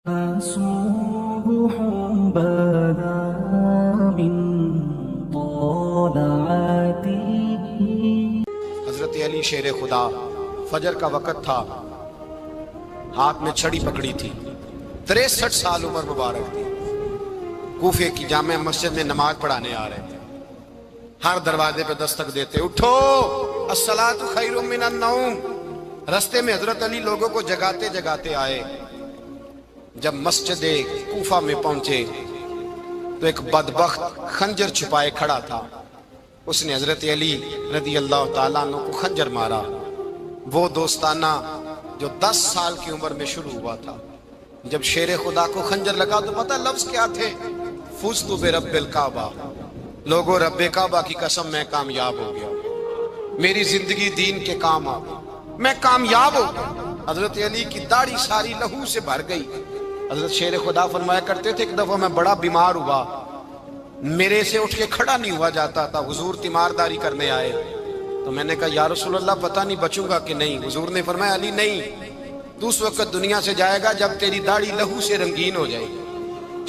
صبح بدا من طلعته. حضرت علی شیر خدا، فجر کا وقت تھا، ہاتھ میں چھڑی پکڑی تھی، 63 سال عمر مبارک تھی، کوفے کی جامع مسجد میں نماز پڑھانے آ رہے تھے، ہر دروازے پہ دستک دیتے، اٹھو الصلاۃ خیر من النوم. رستے میں حضرت علی لوگوں کو جگاتے جگاتے آئے. جب مسجد کوفہ میں پہنچے تو ایک بدبخت خنجر چھپائے کھڑا تھا. اس نے حضرت علی رضی اللہ تعالیٰ عنہ کو خنجر مارا. وہ دوستانہ جو 10 سال کی عمر میں شروع ہوا تھا. جب شیر خدا کو خنجر لگا تو پتہ لفظ کیا تھے؟ فزت برب الکعبہ. لوگوں، رب کعبہ کی قسم میں کامیاب ہو گیا، میری زندگی دین کے کام آ گئی، میں کامیاب ہو گیا. حضرت علی کی داڑھی ساری لہو سے بھر گئی. حضرت شیر خدا فرمایا کرتے تھے، ایک دفعہ میں بڑا بیمار ہوا، میرے سے اٹھ کے کھڑا نہیں ہوا جاتا تھا. حضور تیمارداری کرنے آئے تو میں نے کہا یا رسول اللہ پتہ نہیں بچوں گا کہ نہیں. حضور نے فرمایا علی نہیں، تو اس وقت دنیا سے جائے گا جب تیری داڑھی لہو سے رنگین ہو جائے.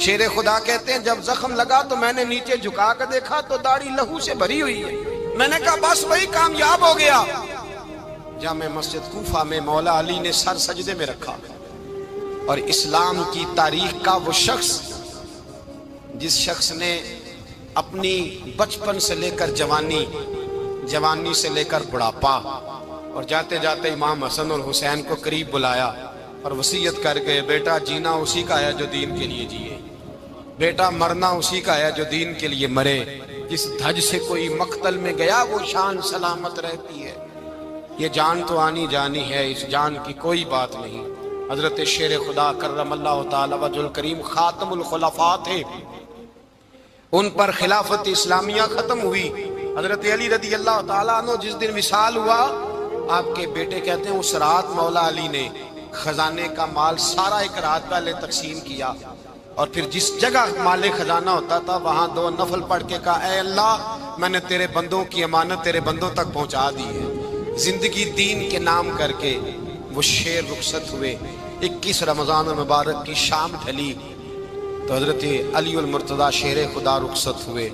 شیر خدا کہتے ہیں جب زخم لگا تو میں نے نیچے جھکا کر دیکھا تو داڑھی لہو سے بھری ہوئی ہے. میں نے کہا بس وہی کامیاب ہو گیا. جامع مسجد کوفہ میں مولا علی نے سر سجدے میں رکھا اور اسلام کی تاریخ کا وہ شخص جس شخص نے اپنی بچپن سے لے کر جوانی سے لے کر بڑھاپا اور جاتے جاتے امام حسن اور حسین کو قریب بلایا اور وصیت کر کے بیٹا جینا اسی کا ہے جو دین کے لیے جیے، بیٹا مرنا اسی کا ہے جو دین کے لیے مرے. جس دھج سے کوئی مقتل میں گیا وہ شان سلامت رہتی ہے. یہ جان تو آنی جانی ہے، اس جان کی کوئی بات نہیں. حضرت شیر خدا کرم اللہ تعالی وجہ الکریم خاتم الخلفاء تھے، ان پر خلافت اسلامیہ ختم ہوئی. حضرت علی رضی اللہ تعالیٰ عنہ جس دن وصال ہوا، آپ کے بیٹے کہتے ہیں اس رات مولا علی نے خزانے کا مال سارا ایک رات پہلے تقسیم کیا اور پھر جس جگہ مال خزانہ ہوتا تھا وہاں 2 نفل پڑھ کے کہا اے اللہ میں نے تیرے بندوں کی امانت تیرے بندوں تک پہنچا دی ہے. زندگی دین کے نام کر کے وہ شیر رخصت ہوئے. 21 رمضان المبارک کی شام ڈھلی تو حضرت علی المرتضیٰ شیر خدا رخصت ہوئے.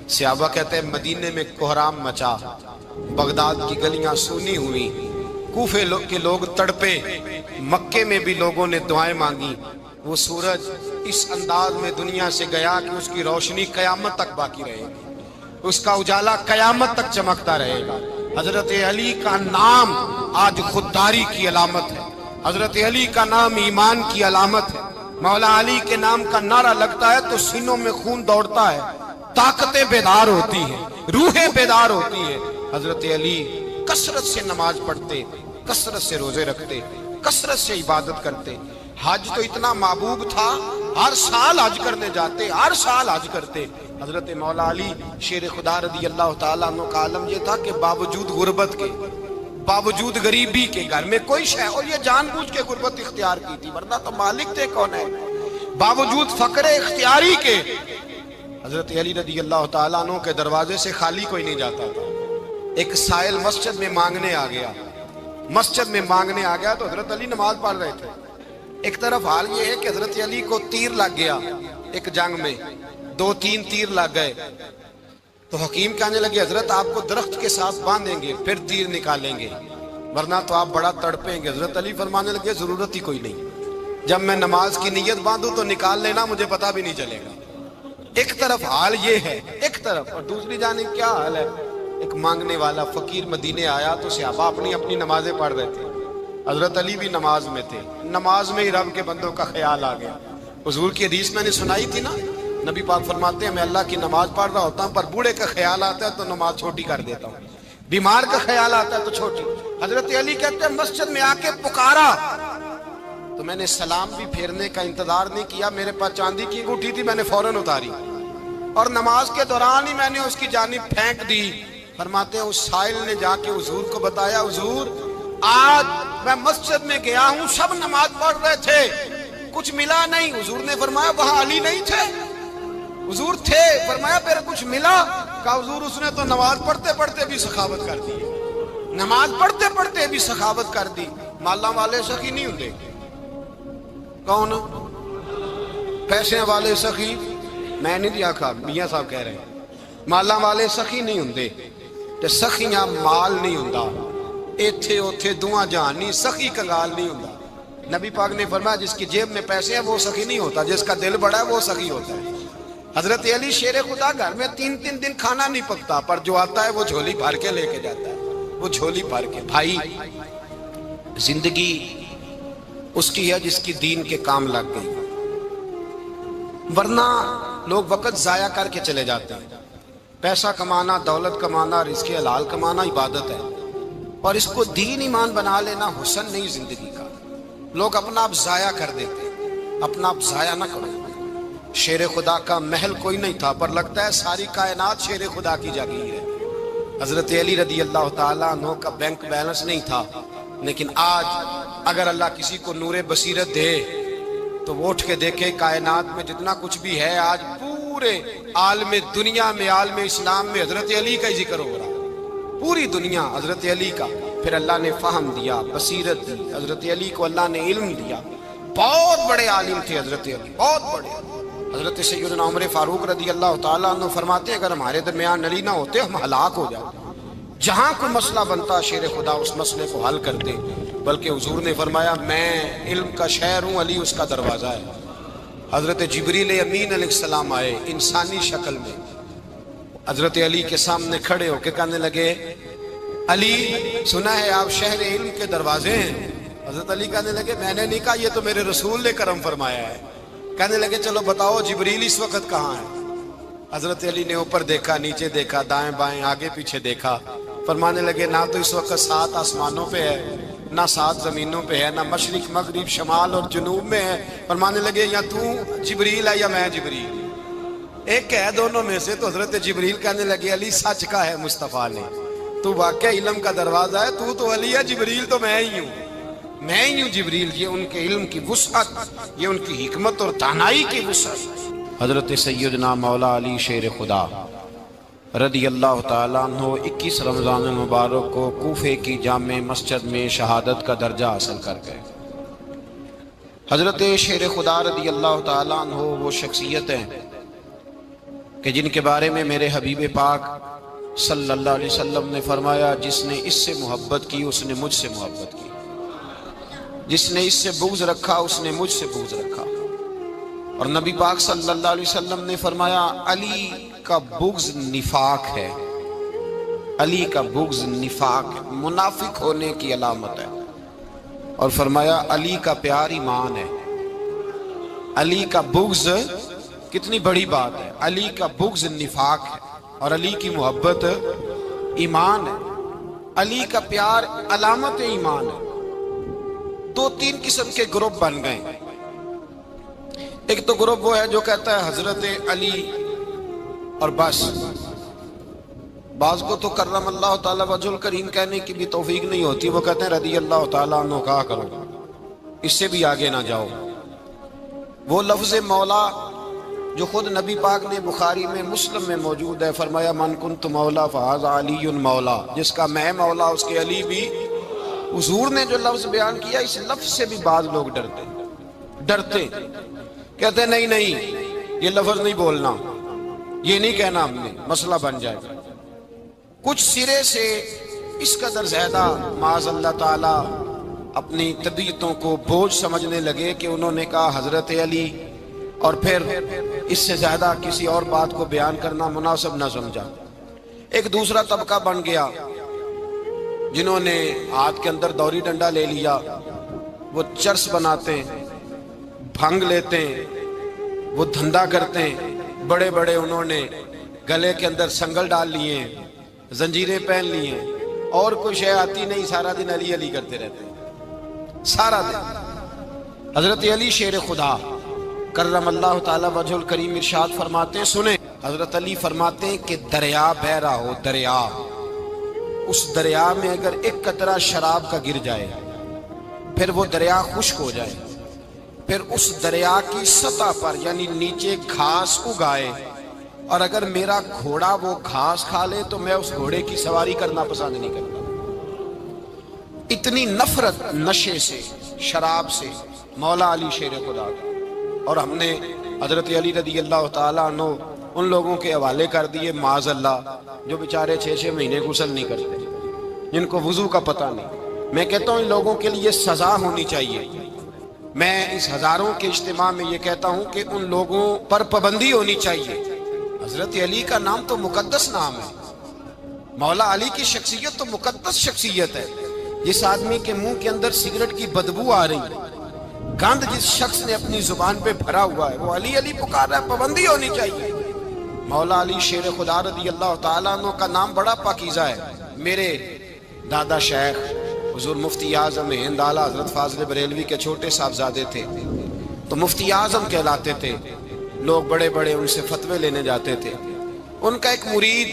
صحابہ کہتے ہیں مدینے میں کوہرام مچا، بغداد کی گلیاں سونی ہوئی، کوفے کے لوگ تڑپے، مکے میں بھی لوگوں نے دعائیں مانگی. وہ سورج اس انداز میں دنیا سے گیا کہ اس کی روشنی قیامت تک باقی رہے گی، اس کا اجالا قیامت تک چمکتا رہے گا. حضرت علی کا نام آج خودداری کی علامت ہے، حضرت علی کا نام ایمان کی علامت ہے. مولا علی کے نام کا نعرہ لگتا ہے تو سینوں میں خون دوڑتا ہے، طاقتیں بیدار ہوتی ہیں، روحیں بیدار ہوتی ہیں. حضرت علی کثرت سے نماز پڑھتے، کثرت سے روزے رکھتے، کثرت سے عبادت کرتے. حج تو اتنا محبوب تھا، ہر سال حج کرنے جاتے، ہر سال حج کرتے. حضرت مولا علی شیر خدا رضی اللہ تعالیٰ عنہ کا عالم یہ تھا کہ باوجود غربت کے، باوجود غریبی کے، گھر میں کوئی شے، اور یہ جان بوجھ کے غربت اختیار کی تھی ورنہ تو مالک تھے کون ہے، باوجود فقر اختیاری کے حضرت علی رضی اللہ تعالیٰ عنہ کے دروازے سے خالی کوئی نہیں جاتا تھا. ایک سائل مسجد میں مانگنے آ گیا تو حضرت علی نماز پڑھ رہے تھے. ایک طرف حال یہ ہے کہ حضرت علی کو تیر لگ گیا ایک جنگ میں، 2-3 تیر لگ گئے تو حکیم کہنے لگے حضرت آپ کو درخت کے ساتھ باندھیں گے پھر تیر نکالیں گے ورنہ تو آپ بڑا تڑپیں گے. حضرت علی فرمانے لگے ضرورت ہی کوئی نہیں، جب میں نماز کی نیت باندھوں تو نکال لینا، مجھے پتہ بھی نہیں چلے گا. ایک طرف حال یہ ہے، ایک طرف، اور دوسری جانب کیا حال ہے؟ ایک مانگنے والا فقیر مدینے آیا تو صحابہ اپنی نمازیں پڑھ رہے تھے، حضرت علی بھی نماز میں تھے. نماز میں ہی رب کے بندوں کا خیال آ گیا. حضور کی حدیث میں نے سنائی تھی نا، نبی پاک فرماتے ہیں میں اللہ کی نماز پڑھ رہا ہوتا ہوں پر بوڑھے کا خیال آتا ہے تو نماز چھوٹی کر دیتا ہوں، بیمار کا خیال آتا ہے تو چھوٹی. حضرت علی کہتے ہیں مسجد میں آ کے پکارا تو میں نے سلام بھی پھیرنے کا انتظار نہیں کیا، میرے پاس چاندی کی انگوٹھی تھی، میں نے فوراً اتاری اور نماز کے دوران ہی میں نے اس کی جانب پھینک دی. فرماتے ہیں اس سائل نے جا کے حضور کو بتایا حضور آج میں مسجد میں گیا ہوں، سب نماز پڑھ رہے تھے، کچھ ملا نہیں. حضور نے فرمایا وہاں علی نہیں تھے؟ حضور تھے. فرمایا پھر کچھ ملا؟ کہا حضور اس نے تو نماز پڑھتے پڑھتے بھی سخاوت کر دی، نماز پڑھتے پڑھتے بھی سخاوت کر دی. مالا والے سخی نہیں ہوندے، کون پیسے والے سخی میں نہیں آکھا، میاں صاحب کہہ رہے ہیں مالاں والے سخی نہیں ہوندے تے سخیاں مال نہیں ہوندا، ایتھے اوتھے دعا جہان نہیں، سخی کنگال نہیں ہوندا۔ نبی پاک نے فرمایا جس کی جیب میں پیسے ہیں وہ سخی نہیں ہوتا، جس کا دل بڑا ہے وہ سخی ہوتا ہے۔ حضرت علی شیر خدا گھر میں 3 دن کھانا نہیں پکتا، پر جو آتا ہے وہ جھولی بھر کے لے کے جاتا ہے، وہ جھولی بھر کے۔ بھائی زندگی اس کی ہے جس کی دین کے کام لگ گئی، ورنہ لوگ وقت ضائع کر کے چلے جاتے ہیں۔ پیسہ کمانا، دولت کمانا، رزق حلال کمانا عبادت ہے، اور اس کو دین ایمان بنا لینا حسن نہیں زندگی کا۔ لوگ اپنا آپ ضائع کر دیتے ہیں، اپنا آپ ضائع نہ کرو۔ شیر خدا کا محل کوئی نہیں تھا، پر لگتا ہے ساری کائنات شیر خدا کی جاگیر ہے۔ حضرت علی رضی اللہ تعالیٰ عنہ کا بینک بیلنس نہیں تھا، لیکن آج اگر اللہ کسی کو نور بصیرت دے تو وہ اٹھ کے دیکھے کائنات میں جتنا کچھ بھی ہے، آج پورے عالم دنیا میں، عالم اسلام میں حضرت علی کا ہی ذکر ہو رہا، پوری دنیا حضرت علی کا۔ پھر اللہ نے فہم دیا، بصیرت دی، حضرت علی کو اللہ نے علم دیا۔ بہت بڑے عالم تھے حضرت علی، بہت بڑے۔ حضرت سیدنا عمر فاروق رضی اللہ تعالیٰ عنہ فرماتے ہیں اگر ہمارے درمیان علی نہ ہوتے ہم ہلاک ہو جاتے، جہاں کوئی مسئلہ بنتا شیر خدا اس مسئلے کو حل کرتے، بلکہ حضور نے فرمایا میں علم کا شہر ہوں، علی اس کا دروازہ ہے۔ حضرت جبریل امین علیہ السلام آئے انسانی شکل میں، حضرت علی کے سامنے کھڑے ہو کے کہنے لگے علی سنا ہے آپ شہر علم کے دروازے ہیں۔ حضرت علی کہنے لگے میں نے نہیں کہا، یہ تو میرے رسول نے کرم فرمایا ہے۔ کہنے لگے چلو بتاؤ جبریل اس وقت کہاں ہے؟ حضرت علی نے اوپر دیکھا، نیچے دیکھا، دائیں بائیں آگے پیچھے دیکھا، فرمانے لگے نہ تو اس وقت 7 آسمانوں پہ ہے، نہ 7 زمینوں پہ ہے، نہ مشرق مغرب شمال اور جنوب میں ہے۔ فرمانے لگے یا تو جبریل ہے یا میں جبریل، ایک ہے دونوں میں سے۔ تو حضرت جبریل کہنے لگے علی سچ کا ہے مصطفیٰ نے، تو واقعہ علم کا دروازہ ہے، تو علی ہے، جبریل تو میں ہی ہوں، میں ہی ہوں جبریل۔ یہ ان کے علم کی وسعت، یہ ان کی حکمت اور دانائی کی وسعت۔ حضرت سیدنا مولا علی شیر خدا رضی اللہ تعالیٰ عنہ 21 رمضان المبارک کو کوفے کی جامع مسجد میں شہادت کا درجہ حاصل کر گئے۔ حضرت شیر خدا رضی اللہ تعالیٰ عنہ وہ شخصیت ہیں کہ جن کے بارے میں میرے حبیب پاک صلی اللہ علیہ وسلم نے فرمایا جس نے اس سے محبت کی اس نے مجھ سے محبت کی، جس نے اس سے بغض رکھا اس نے مجھ سے بغض رکھا۔ اور نبی پاک صلی اللہ علیہ وسلم نے فرمایا علی کا بغض نفاق ہے، علی کا بغض نفاق ہے، منافق ہونے کی علامت ہے۔ اور فرمایا علی کا پیار ایمان ہے، علی کا بغض کتنی بڑی بات ہے، علی کا بغض نفاق ہے اور علی کی محبت ایمان ہے، علی کا پیار علامت ایمان ہے۔ 2-3 قسم کے گروپ بن گئے۔ ایک تو گروپ وہ ہے جو کہتا ہے حضرت علی اور بس، بعض کو تو کرم اللہ تعالیٰ وجہ الکریم کہنے کی بھی توفیق نہیں ہوتی، وہ کہتے ہیں رضی اللہ تعالیٰ عنہ کہا کرو، اس سے بھی آگے نہ جاؤ۔ وہ لفظ مولا جو خود نبی پاک نے بخاری میں مسلم میں موجود ہے، فرمایا من کنت مولا فہذا علی مولا، جس کا میں مولا اس کے علی بھی۔ حضور نے جو لفظ بیان کیا اس لفظ سے بھی بعض لوگ ڈرتے کہتے ہیں نہیں یہ لفظ نہیں بولنا، یہ نہیں کہنا ہم نے، مسئلہ بن جائے گا۔ کچھ سرے سے اس قدر زیادہ معاذ اللہ تعالی اپنی طبیعتوں کو بوجھ سمجھنے لگے کہ انہوں نے کہا حضرت علی، اور پھر اس سے زیادہ کسی اور بات کو بیان کرنا مناسب نہ سمجھا۔ ایک دوسرا طبقہ بن گیا جنہوں نے ہاتھ کے اندر دوری ڈنڈا لے لیا، وہ چرس بناتے ہیں، بھنگ لیتے ہیں، وہ دھندا کرتے ہیں، بڑے بڑے انہوں نے گلے کے اندر سنگل ڈال لیے ہیں، زنجیریں پہن لی ہیں، اور کوئی شے آتی نہیں، سارا دن علی علی کرتے رہتے ہیں سارا دن۔ حضرت علی شیر خدا کرم اللہ تعالی وجہ الکریم ارشاد فرماتے ہیں، سنیں، حضرت علی فرماتے ہیں کہ دریا بہ رہا ہو، دریا، اس دریا میں اگر ایک قطرہ شراب کا گر جائے پھر وہ دریا خشک ہو جائے، پھر اس دریا کی سطح پر یعنی نیچے گھاس اگائے، اور اگر میرا گھوڑا وہ گھاس کھا لے تو میں اس گھوڑے کی سواری کرنا پسند نہیں کرتا۔ اتنی نفرت نشے سے، شراب سے مولا علی شیر خدا کا۔ اور ہم نے حضرت علی رضی اللہ تعالیٰ عنہ ان لوگوں کے حوالے کر دیے معاذ اللہ جو بیچارے 6 مہینے غسل نہیں کرتے، جن کو وضو کا پتہ نہیں۔ میں کہتا ہوں ان لوگوں کے لیے سزا ہونی چاہیے۔ میں اس ہزاروں کے اجتماع میں یہ کہتا ہوں کہ ان لوگوں پر پابندی ہونی چاہیے۔ حضرت علی کا نام تو مقدس نام ہے، مولا علی کی شخصیت تو مقدس شخصیت ہے۔ جس آدمی کے منہ کے اندر سگریٹ کی بدبو آ رہی ہے، گند جس شخص نے اپنی زبان پہ بھرا ہوا ہے، وہ علی علی پکار رہا ہے، پابندی ہونی چاہیے۔ مولا علی شیر خدا رضی اللہ تعالیٰ عنہ کا نام بڑا پاکیزہ ہے۔ میرے دادا شیخ حضور مفتی اعظم ہند اعلیٰ حضرت فاضل بریلوی کے چھوٹے صاحبزادے تھے، تو مفتی اعظم کہلاتے تھے، لوگ بڑے بڑے ان سے فتوے لینے جاتے تھے۔ ان کا ایک مرید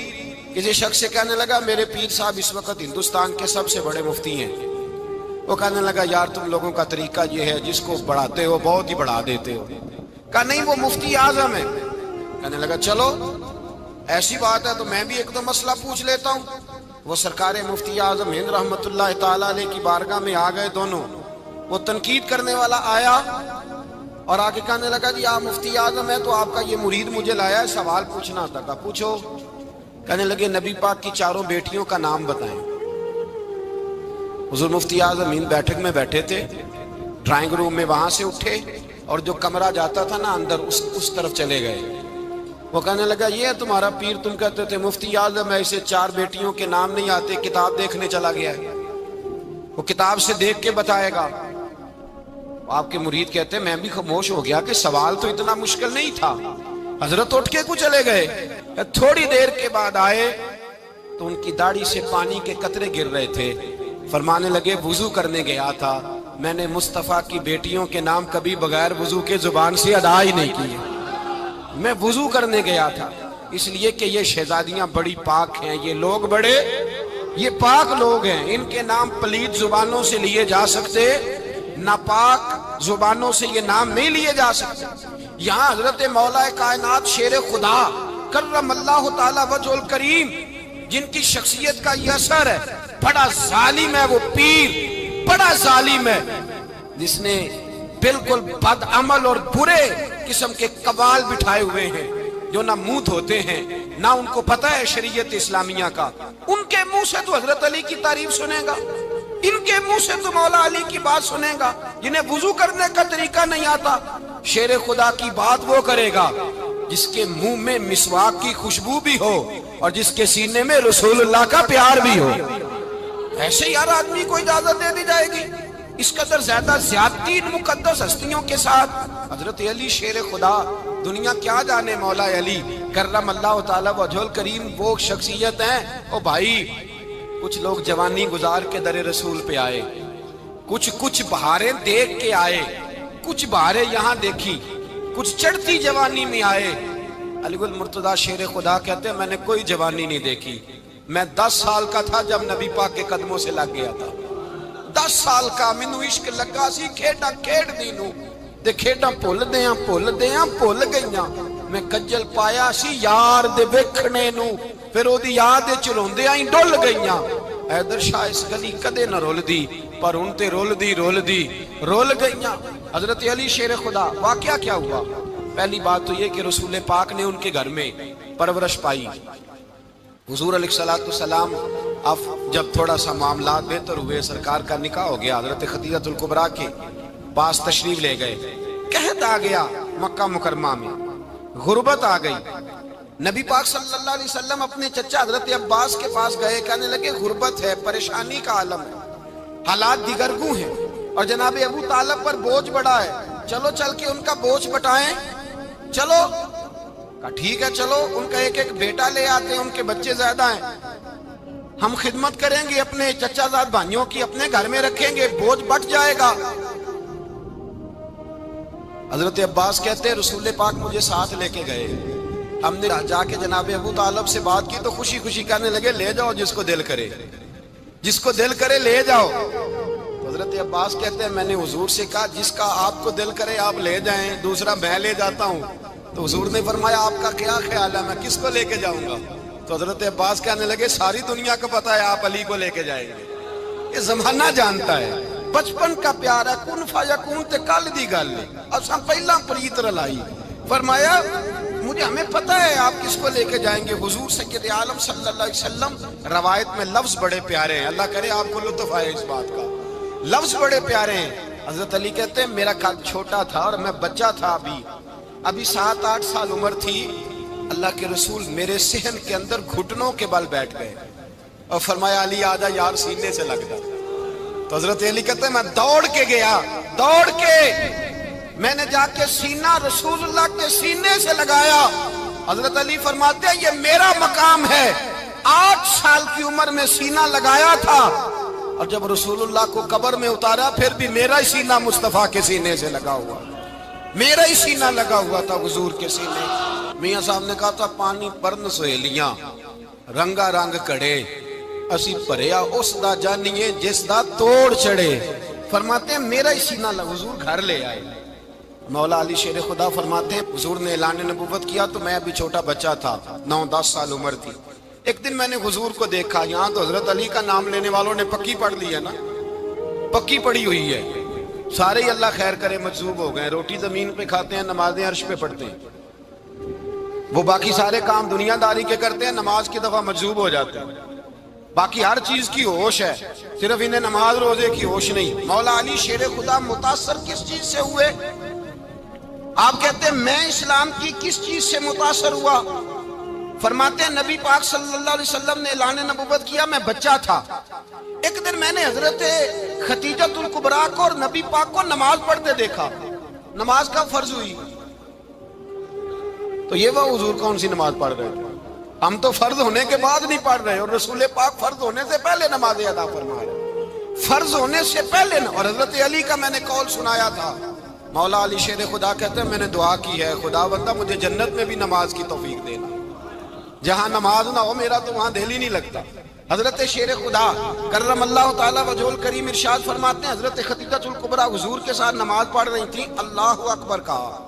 کسی شخص سے کہنے لگا میرے پیر صاحب اس وقت ہندوستان کے سب سے بڑے مفتی ہیں۔ وہ کہنے لگا یار تم لوگوں کا طریقہ یہ ہے جس کو بڑھاتے ہو بہت ہی بڑھا دیتے ہو۔ کہا نہیں وہ مفتی اعظم ہے۔ کہنے لگا چلو ایسی بات ہے تو میں بھی ایک دو مسئلہ پوچھ لیتا ہوں۔ وہ سرکار مفتی اعظم ہند رحمت اللہ تعالیٰ علیہ کی بارگاہ میں آ گئے دونوں۔ وہ تنقید کرنے والا آیا اور آگے کہنے لگا جی آپ مفتی اعظم ہے تو آپ کا یہ مرید مجھے لایا ہے سوال پوچھنا تھا۔ کہا پوچھو۔ کہنے لگے نبی پاک کی 4 بیٹیوں کا نام بتائیں۔ حضور مفتی اعظم ہند بیٹھک میں بیٹھے تھے، ڈرائنگ روم میں وہاں سے اٹھے اور جو کمرہ جاتا تھا نا اندر اس طرف چلے گئے۔ وہ کہنے لگا یہ ہے تمہارا پیر، تم کہتے تھے مفتی اعظم ہے اسے 4 بیٹیوں کے نام نہیں آتے، کتاب دیکھنے چلا گیا ہے، وہ کتاب سے دیکھ کے بتائے گا۔ آپ کے مرید کہتے میں بھی خاموش ہو گیا کہ سوال تو اتنا مشکل نہیں تھا۔ حضرت اٹھ کے کو چلے گئے۔ تھوڑی دیر کے بعد آئے تو ان کی داڑھی سے پانی کے قطرے گر رہے تھے۔ فرمانے لگے وضو کرنے گیا تھا، میں نے مصطفیٰ کی بیٹیوں کے نام کبھی بغیر وضو کے زبان سے ادا ہی نہیں کیے۔ میں وضو کرنے گیا تھا اس لیے کہ یہ شہزادیاں بڑی پاک ہیں، یہ لوگ بڑے یہ پاک لوگ ہیں، ان کے نام پلید زبانوں سے لیے جا سکتے، ناپاک زبانوں سے یہ نام نہیں لیے جا سکتے۔ یہاں حضرت مولا کائنات شیر خدا کرم اللہ تعالی وجہ الکریم جن کی شخصیت کا یہ اثر ہے، بڑا ظالم ہے وہ پیر، بڑا ظالم ہے جس نے بالکل بد عمل اور برے قسم کے قبال بٹھائے ہوئے ہیں، جو نہ منہ دھوتے ہیں نہ ان کو پتہ ہے شریعت اسلامیہ کا۔ ان کے منہ سے تو حضرت علی کی تعریف سنے گا، ان کے منہ سے تو مولا علی کی بات سنے گا، جنہیں وضو کرنے کا طریقہ نہیں آتا۔ شیر خدا کی بات وہ کرے گا جس کے منہ میں مسواک کی خوشبو بھی ہو اور جس کے سینے میں رسول اللہ کا پیار بھی ہو۔ ایسے یار آدمی کو اجازت دے دی جائے گی؟ اس قدر زیادہ زیادتی ان مقدس ہستیوں کے ساتھ۔ حضرت علی شیر خدا، دنیا کیا جانے مولا علی کرم اللہ تعالی وجہ الکریم وہ شخصیت ہیں۔ او بھائی کچھ لوگ جوانی گزار کے در رسول پہ آئے، کچھ بہاریں دیکھ کے آئے، کچھ بہاریں یہاں دیکھی، کچھ چڑھتی جوانی میں آئے۔ علی گل مرتضیٰ شیر خدا کہتے ہیں میں نے کوئی جوانی نہیں دیکھی، میں 10 سال کا تھا جب نبی پاک کے قدموں سے لگ گیا تھا۔ 10 سال کا مینوں عشق لگا سی، کھیڈا کھیڈ دی نو تے کھیڈا بھول گئیاں، میں کجل پایا سی یار دے ویکھنے نو، پھر او دی یاد وچ روندیاں ہی ڈل گئیاں۔ حیدر شاہ اس گلی کدے نہ رول دی پر ان تے رول گئیاں۔ حضرت علی شیر خدا، واقعہ کیا ہوا؟ پہلی بات تو یہ کہ رسول پاک نے ان کے گھر میں پرورش پائی۔ حضور علیہ السلام اب جب تھوڑا سا معاملات بہتر ہوئے، سرکار کا نکاح ہو گیا، حضرت خدیجہ الکبریٰ کے پاس تشریف لے گئے۔ قحط آ گیا مکہ مکرمہ میں، غربت آ گئی۔ نبی پاک صلی اللہ علیہ وسلم اپنے چچا حضرت عباس کے پاس گئے، کہنے لگے غربت ہے، پریشانی کا عالم ہے، حالات دیگرگوں ہیں اور جناب ابو طالب پر بوجھ بڑا ہے، چلو چل کے ان کا بوجھ بٹائیں۔ چلو کہا ٹھیک ہے چلو، ان کا ایک بیٹا لے آتے ہیں، ان کے بچے زیادہ ہیں، ہم خدمت کریں گے اپنے چچا زاد بھائیوں کی، اپنے گھر میں رکھیں گے، بوجھ بٹ جائے گا۔ حضرت عباس کہتے ہیں رسول پاک مجھے ساتھ لے کے گئے، ہم نے جا کے جناب ابو طالب سے بات کی تو خوشی خوشی کہنے لگے لے جاؤ جس کو دل کرے لے جاؤ۔ حضرت عباس کہتے ہیں میں نے حضور سے کہا جس کا آپ کو دل کرے آپ لے جائیں، دوسرا میں لے جاتا ہوں۔ تو حضور نے فرمایا آپ کا کیا خیال ہے میں کس کو لے کے جاؤں گا؟ تو حضرت عباس کہنے لگے ساری دنیا کو پتا ہے آپ علی کو لے کے جائیں گے، یہ زمانہ جانتا ہے، بچپن کا پیار ہے، کن فیکون تے کل دی گل ہے، اساں پہلا پریت رلائی، فرمایا مجھے ہمیں پتہ ہے آپ کس کو لے کے جائیں گے. حضور سید عالم صلی اللہ علیہ وسلم, روایت میں لفظ بڑے پیارے ہیں, اللہ کرے آپ کو لطف آئے اس بات کا, لفظ بڑے پیارے ہیں. حضرت علی کہتے ہیں میرا قد چھوٹا تھا اور میں بچہ تھا, ابھی 7-8 سال عمر تھی. اللہ کے رسول میرے صحن کے اندر گھٹنوں کے بل بیٹھ گئے اور فرمایا علی آجا یار سینے سے لگ جا. تو حضرت علی کہتے ہیں میں دوڑ کے گیا, دوڑ کے میں نے جا کے سینہ رسول اللہ کے سینے سے لگایا. حضرت علی فرماتے ہیں یہ میرا مقام ہے. 8 سال کی عمر میں سینہ لگایا تھا اور جب رسول اللہ کو قبر میں اتارا پھر بھی میرا ہی سینہ مصطفیٰ کے سینے سے لگا ہوا, میرا ہی سینہ لگا ہوا تھا حضور کے سینے. میاں صاحب نے کہا تھا پانی پرن سہیلیاں رنگا رنگ کڑے اسی پریا اس دا جانیے جس دا توڑ چڑے. فرماتے ہیں میرا ہی سینہ لگا. حضور گھر لے آئے. مولا علی شیر خدا فرماتے ہیں حضور نے اعلان نبوت کیا تو میں ابھی چھوٹا بچہ تھا, 9-10 سال عمر تھی. ایک دن میں نے حضور کو دیکھا, یہاں تو حضرت علی کا نام لینے والوں نے پکی پڑھ لی ہے نا, پکی پڑھی ہوئی ہے, سارے ہی اللہ خیر کرے مجذوب ہو گئے. روٹی زمین پہ کھاتے ہیں, نمازیں عرش پہ پڑھتے ہیں. وہ باقی سارے کام دنیا داری کے کرتے ہیں, نماز کی دفعہ مجذوب ہو جاتے ہیں. باقی ہر چیز کی ہوش ہے, صرف انہیں نماز روزے کی ہوش نہیں. مولا علی شیر خدا متاثر کس چیز سے ہوئے؟ آپ کہتے ہیں میں اسلام کی کس چیز سے متاثر ہوا؟ فرماتے ہیں نبی پاک صلی اللہ علیہ وسلم نے اعلان نبوت کیا, میں بچہ تھا. ایک دن میں نے حضرت خدیجۃ الکبریٰ کو اور نبی پاک کو نماز پڑھتے دیکھا. نماز کا فرض ہوئی تو یہ وہ حضور کون سی نماز پڑھ رہے تھے؟ ہم تو فرض ہونے کے بعد نہیں پڑھ رہے, اور رسول پاک فرض ہونے سے پہلے نماز ادا فرما رہے, فرض ہونے سے پہلے. اور حضرت علی کا میں نے قول سنایا تھا. مولا علی شیر خدا کہتے ہیں میں نے دعا کی ہے خدا بندہ مجھے جنت میں بھی نماز کی توفیق دینا, جہاں نماز نہ ہو میرا تو وہاں دل ہی نہیں لگتا. حضرت شیر خدا کرم اللہ تعالیٰ وجہ الکریم ارشاد فرماتے ہیں حضرت خدیجۃ الکبریٰ حضور کے ساتھ نماز پڑھ رہی تھی, اللہ اکبر کہا,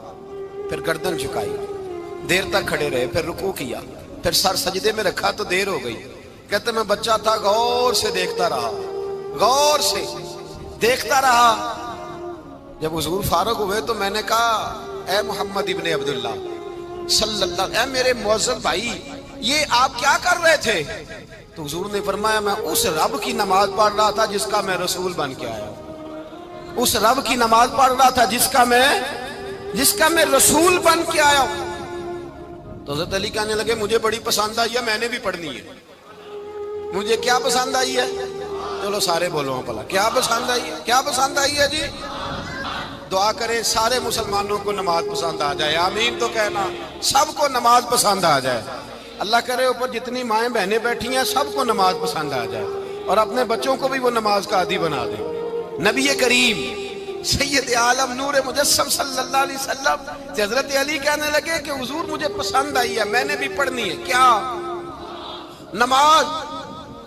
پھر گردن جھکائی, دیر تک کھڑے رہے, پھر رکوع کیا, پھر سر سجدے میں رکھا تو دیر ہو گئی. کہتے میں بچہ تھا, غور سے دیکھتا رہا, غور سے دیکھتا رہا. جب حضور فارغ ہوئے تو میں نے کہا اے محمد ابن عبداللہ صلی اللہ, اے میرے معزز بھائی یہ آپ کیا کر رہے تھے؟ تو حضور نے فرمایا میں اس رب کی نماز پڑھ رہا تھا جس کا میں رسول بن کے آیا ہوں, اس رب کی نماز پڑھ رہا تھا جس کا میں رسول بن کے آیا ہوں. تو حضرت علی کہنے لگے مجھے بڑی پسند آئی ہے, میں نے بھی پڑھنی ہے. مجھے کیا پسند آئی ہے؟ چلو سارے بولو پلا, کیا پسند آئی ہے؟ کیا پسند آئی ہے جی؟ دعا کریں سارے مسلمانوں کو نماز پسند آ جائے, آمین تو کہنا, سب کو نماز پسند آ جائے. اللہ کرے اوپر جتنی مائیں بہنیں بیٹھی ہیں سب کو نماز پسند آ جائے, اور اپنے بچوں کو بھی وہ نماز کا عادی بنا دیں. نبی کریم سید عالم نور مجسم صلی اللہ علیہ وسلم سے حضرت علی کہنے لگے کہ حضور مجھے پسند آئی ہے, میں نے بھی پڑھنی ہے. کیا؟ نماز.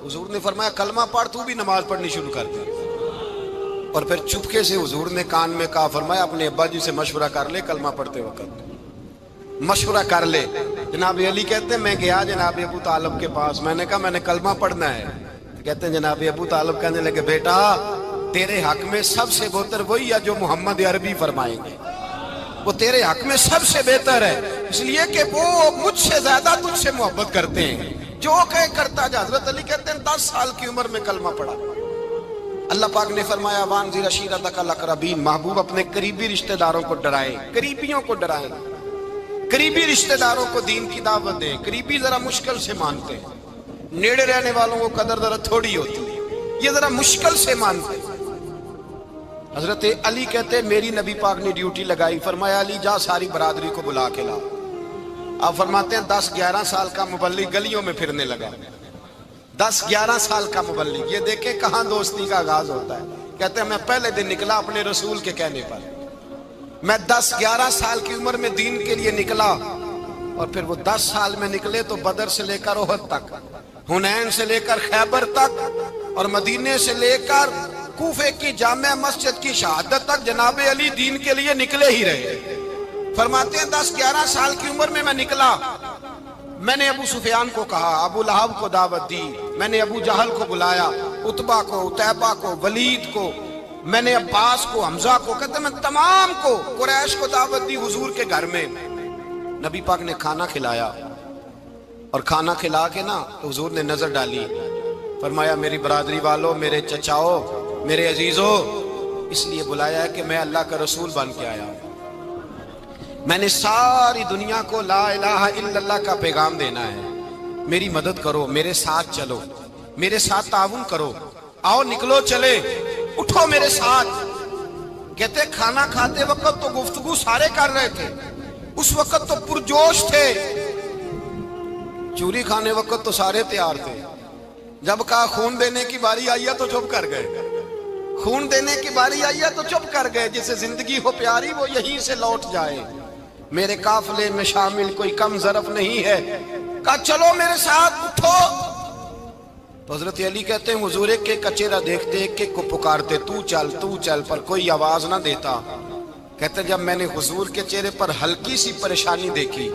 حضور نے فرمایا کلمہ پڑھ, تو بھی نماز پڑھنی شروع کر دے. اور پھر چپکے سے حضور نے کان میں کہا, فرمایا اپنے ابا جی سے مشورہ کر لے کلمہ پڑھتے وقت, مشورہ کر لے. جناب علی کہتے ہیں میں گیا جناب ابو طالب کے پاس, میں نے کہا میں نے کلمہ پڑھنا ہے. کہتے ہیں جناب ابو طالب کہنے لگے بیٹا تیرے حق میں سب سے بہتر وہی ہے جو محمد عربی فرمائیں گے, وہ تیرے حق میں سب سے بہتر ہے, اس لیے کہ وہ مجھ سے زیادہ تجھ سے محبت کرتے ہیں, جو کہے کرتا جا. حضرت علی کہتے ہیں 10 سال کی عمر میں کلمہ پڑھا. اللہ پاک نے فرمایا وانذر عشیرتک الاقربین, محبوب اپنے قریبی رشتہ داروں کو ڈرائیں, قریبیوں کو ڈرائیں, قریبی رشتہ داروں کو دین کی دعوت دیں. قریبی ذرا مشکل سے مانتے ہیں, نیڑے رہنے والوں کو قدر ذرا تھوڑی ہوتی ہے, یہ ذرا مشکل سے مانتے ہیں. حضرت علی کہتے ہیں میری نبی پاک نے ڈیوٹی لگائی, فرمایا علی جا ساری برادری کو بلا کے لا. آپ فرماتے ہیں 10-11 سال کا مبلغ گلیوں میں پھرنے لگا, 10-11 سال کا مبلغ. یہ دیکھیں کہاں دوستی کا آغاز ہوتا ہے. کہتے ہیں میں پہلے دن نکلا اپنے رسول کے کہنے پر, میں 10-11 سال کی عمر میں دین کے لیے نکلا, اور پھر وہ 10 سال میں نکلے تو بدر سے لے کر احد تک, حنین سے لے کر خیبر تک, اور مدینے سے لے کر کوفے کی جامع مسجد کی شہادت تک جناب علی دین کے لیے نکلے ہی رہے. فرماتے ہیں 10-11 سال کی عمر میں نکلا. میں نے ابو سفیان کو کہا, ابو لہب کو دعوت دی, میں نے ابو جہل کو بلایا, عتبہ کو, عتیبہ کو, ولید کو, میں نے عباس کو, حمزہ کو, کہتے میں تمام کو, قریش کو دعوت دی حضور کے گھر میں. نبی پاک نے کھانا کھلایا اور کھانا کھلا کے نا تو حضور نے نظر ڈالی، فرمایا میری برادری والوں، میرے چچاؤ، میرے عزیزوں، اس لیے بلایا ہے کہ میں اللہ کا رسول بن کے آیا ہوں، میں نے ساری دنیا کو لا الہ الا اللہ کا پیغام دینا ہے، میری مدد کرو، میرے ساتھ چلو، میرے ساتھ تعاون کرو، آؤ نکلو چلے، اٹھو میرے ساتھ۔ کہتے کھانا کھاتے وقت تو گفتگو سارے کر رہے تھے، اس وقت تو پرجوش تھے، چوری کھانے وقت تو سارے تیار تھے، جب کہا خون دینے کی باری آئی ہے تو چپ کر گئے، خون دینے کی باری آئی ہے تو چپ کر گئے، جسے زندگی ہو پیاری وہ یہیں سے لوٹ جائے، میرے قافلے میں شامل کوئی کم ظرف نہیں ہے، کہا چلو میرے ساتھ اٹھو۔ تو حضرت علی کہتے ہیں حضور ایک ایک کا چہرہ دیکھتے، ایک ایک کو پکارتے، تو چل، پر کوئی آواز نہ دیتا۔ کہتے جب میں نے حضور کے چہرے پر ہلکی سی پریشانی دیکھی،